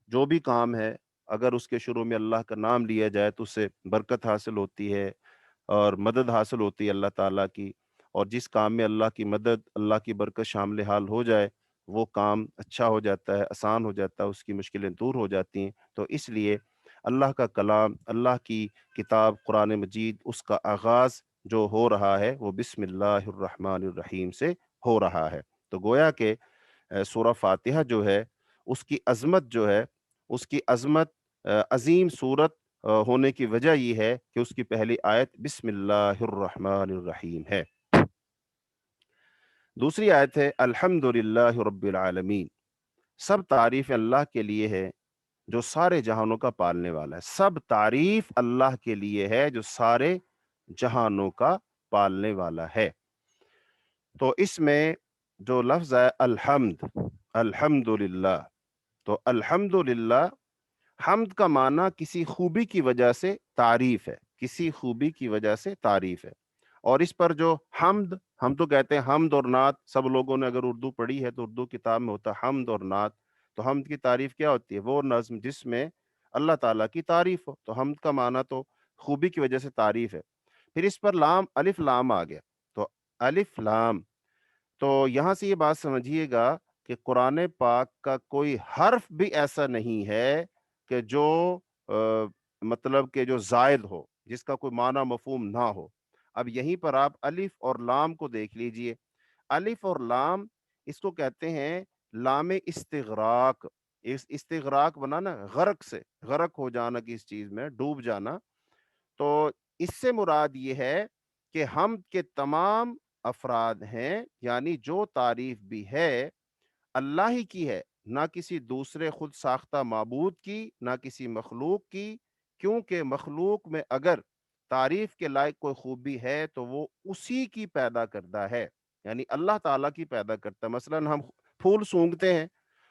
جو بھی کام ہے اگر اس کے شروع میں اللہ کا نام لیا جائے تو اس سے برکت حاصل ہوتی ہے اور مدد حاصل ہوتی ہے اللہ تعالیٰ کی، اور جس کام میں اللہ کی مدد، اللہ کی برکت شامل حال ہو جائے وہ کام اچھا ہو جاتا ہے، آسان ہو جاتا ہے، اس کی مشکلیں دور ہو جاتی ہیں۔ تو اس لیے اللہ کا کلام، اللہ کی کتاب قرآن مجید، اس کا آغاز جو ہو رہا ہے وہ بسم اللہ الرحمن الرحیم سے ہو رہا ہے۔ تو گویا کہ سورہ فاتحہ جو ہے اس کی عظمت جو ہے، اس کی عظمت عظیم صورت ہونے کی وجہ یہ ہے کہ اس کی پہلی آیت بسم اللہ الرحمن الرحیم ہے۔ دوسری آیت ہے الحمد للہ رب العالمین، سب تعریف اللہ کے لیے ہے جو سارے جہانوں کا پالنے والا ہے۔ سب تعریف اللہ کے لیے ہے جو سارے جہانوں کا پالنے والا ہے۔ تو اس میں جو لفظ ہے الحمد، الحمد للہ، تو الحمد للہ، حمد کا معنی کسی خوبی کی وجہ سے تعریف ہے، کسی خوبی کی وجہ سے تعریف ہے۔ اور اس پر جو حمد، ہم تو کہتے ہیں حمد اور نعت، سب لوگوں نے اگر اردو پڑھی ہے تو اردو کتاب میں ہوتا ہے حمد اور نعت۔ تو حمد کی تعریف کیا ہوتی ہے؟ وہ نظم جس میں اللہ تعالیٰ کی تعریف ہو، تو حمد کا معنی تو خوبی کی وجہ سے تعریف ہے۔ پھر اس پر لام، الف لام آ گیا، تو الف لام، تو یہاں سے یہ بات سمجھیے گا کہ قرآن پاک کا کوئی حرف بھی ایسا نہیں ہے کہ جو مطلب کہ جو زائد ہو، جس کا کوئی معنی مفہوم نہ ہو۔ اب یہیں پر آپ الف اور لام کو دیکھ لیجئے۔ الف اور لام اس کو کہتے ہیں لام استغراق۔ اس استغراق بنا نا غرق سے، غرق ہو جانا کس چیز میں، ڈوب جانا۔ تو اس سے مراد یہ ہے کہ ہم کے تمام افراد ہیں، یعنی جو تعریف بھی ہے اللہ ہی کی ہے، نہ کسی دوسرے خود ساختہ معبود کی، نہ کسی مخلوق کی، کیونکہ مخلوق میں اگر تعریف کے لائق کوئی خوبی ہے تو وہ اسی کی پیدا کردہ ہے، یعنی اللہ تعالیٰ کی پیدا کرتا ہے۔ مثلا ہم پھول سونگھتے ہیں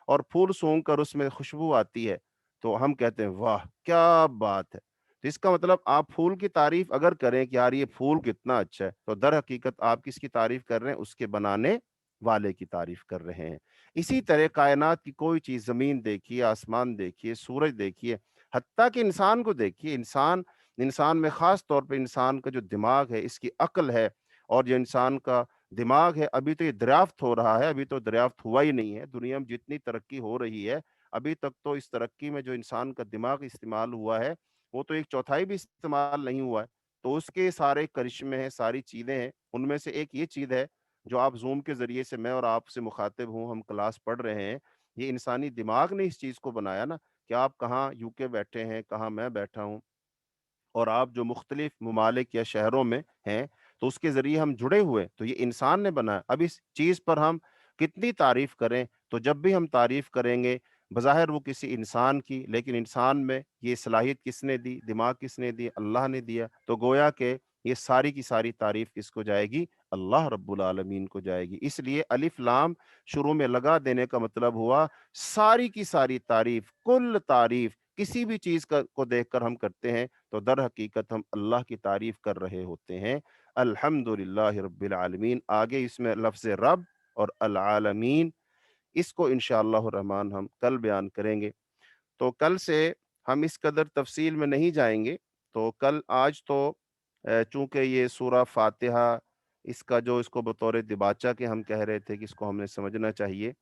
اور پھول سونگ کر اس میں خوشبو آتی ہے تو ہم کہتے ہیں واہ کیا بات ہے۔ تو اس کا مطلب آپ پھول کی تعریف اگر کریں کہ یار یہ پھول کتنا اچھا ہے، تو در حقیقت آپ کس کی تعریف کر رہے ہیں؟ اس کے بنانے والے کی تعریف کر رہے ہیں۔ اسی طرح کائنات کی کوئی چیز، زمین دیکھیے، آسمان دیکھیے، سورج دیکھیے، حتیٰ کہ انسان کو دیکھیے، انسان میں خاص طور پہ انسان کا جو دماغ ہے، اس کی عقل ہے، اور جو انسان کا دماغ ہے ابھی تو یہ دریافت ہو رہا ہے، ابھی تو دریافت ہوا ہی نہیں ہے۔ دنیا میں جتنی ترقی ہو رہی ہے ابھی تک تو اس ترقی میں جو انسان کا دماغ استعمال ہوا ہے وہ تو ایک چوتھائی بھی استعمال نہیں ہوا ہے۔ تو اس کے سارے کرشمے ہیں، ساری چیزیں ہیں، ان میں سے ایک یہ چیز ہے جو آپ زوم کے ذریعے سے، میں اور آپ سے مخاطب ہوں، ہم کلاس پڑھ رہے ہیں، یہ انسانی دماغ نے اس چیز کو بنایا نا، کہ آپ کہاں یو کے بیٹھے ہیں، کہاں میں بیٹھا ہوں، اور آپ جو مختلف ممالک یا شہروں میں ہیں تو اس کے ذریعے ہم جڑے ہوئے، تو یہ انسان نے بنایا۔ اب اس چیز پر ہم کتنی تعریف کریں، تو جب بھی ہم تعریف کریں گے بظاہر وہ کسی انسان کی، لیکن انسان میں یہ صلاحیت کس نے دی، دماغ کس نے دی، اللہ نے دیا، تو گویا کہ یہ ساری کی ساری تعریف کس کو جائے گی، اللہ رب العالمین کو جائے گی۔ اس لیے الف لام شروع میں لگا دینے کا مطلب ہوا ساری کی ساری تعریف، کل تعریف کسی بھی چیز کو دیکھ کر ہم کرتے ہیں تو در حقیقت ہم اللہ کی تعریف کر رہے ہوتے ہیں۔ الحمد رب العالمین، آگے اس میں لفظ رب اور العالمین، اس کو انشاءاللہ الرحمن ہم کل بیان کریں گے۔ تو کل سے ہم اس قدر تفصیل میں نہیں جائیں گے، تو کل آج تو چونکہ یہ سورہ فاتحہ اس کا جو اس کو بطور دباچہ کے ہم کہہ رہے تھے کہ اس کو ہم نے سمجھنا چاہیے،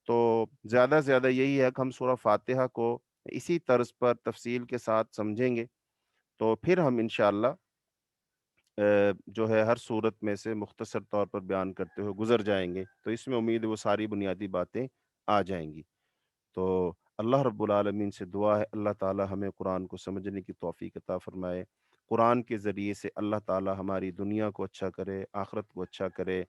تو زیادہ سے زیادہ یہی ہے کہ ہم سورہ فاتحہ کو اسی طرز پر تفصیل کے ساتھ سمجھیں گے، تو پھر ہم انشاءاللہ جو ہے ہر صورت میں سے مختصر طور پر بیان کرتے ہوئے گزر جائیں گے، تو اس میں امید ہے وہ ساری بنیادی باتیں آ جائیں گی۔ تو اللہ رب العالمین سے دعا ہے اللہ تعالی ہمیں قرآن کو سمجھنے کی توفیق عطا فرمائے، قرآن کے ذریعے سے اللہ تعالی ہماری دنیا کو اچھا کرے، آخرت کو اچھا کرے۔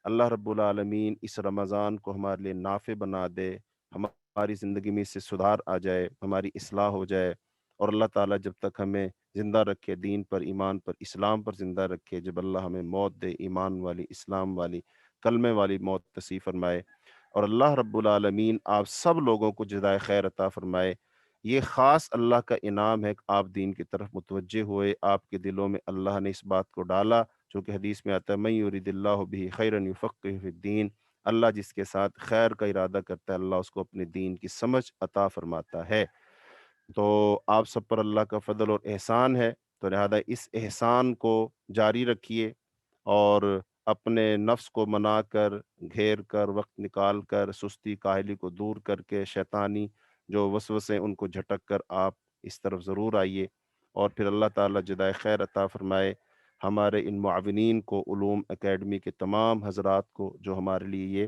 اللہ رب العالمین اس رمضان کو ہمارے لیے نافع بنا دے، ہماری زندگی میں اس سے سدھار آ جائے، ہماری اصلاح ہو جائے، اور اللہ تعالیٰ جب تک ہمیں زندہ رکھے، دین پر، ایمان پر، اسلام پر زندہ رکھے، جب اللہ ہمیں موت دے ایمان والی، اسلام والی، کلمے والی موت نصیب فرمائے، اور اللہ رب العالمین آپ سب لوگوں کو جزائے خیر عطا فرمائے۔ یہ خاص اللہ کا انعام ہے کہ آپ دین کی طرف متوجہ ہوئے، آپ کے دلوں میں اللہ نے اس بات کو ڈالا، جو کہ حدیث میں آتا ہے من یرید اللہ بہ خیرا یفقہہ فی الدین، اللہ جس کے ساتھ خیر کا ارادہ کرتا ہے اللہ اس کو اپنے دین کی سمجھ عطا فرماتا ہے۔ تو آپ سب پر اللہ کا فضل اور احسان ہے، تو لہذا اس احسان کو جاری رکھیے، اور اپنے نفس کو منا کر، گھیر کر، وقت نکال کر، سستی کاہلی کو دور کر کے، شیطانی جو وسوسے ان کو جھٹک کر آپ اس طرف ضرور آئیے، اور پھر اللہ تعالیٰ جزائے خیر عطا فرمائے ہمارے ان معاونین کو، علوم اکیڈمی کے تمام حضرات کو جو ہمارے لیے یہ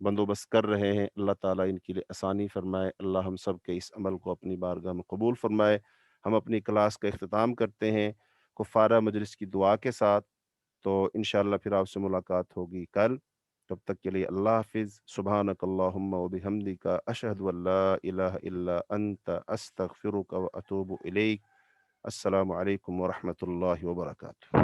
بندوبست کر رہے ہیں، اللہ تعالیٰ ان کے لیے آسانی فرمائے، اللہ ہم سب کے اس عمل کو اپنی بارگاہ میں قبول فرمائے۔ ہم اپنی کلاس کا اختتام کرتے ہیں کفارہ مجلس کی دعا کے ساتھ، تو انشاءاللہ پھر آپ سے ملاقات ہوگی کل، تب تک کے لیے اللہ حافظ، سبحانک اللہم و بحمدک، اشہد ان لا الہ الا انت، استغفرک و اتوب الیک۔ السلام علیکم ورحمۃ اللہ وبرکاتہ۔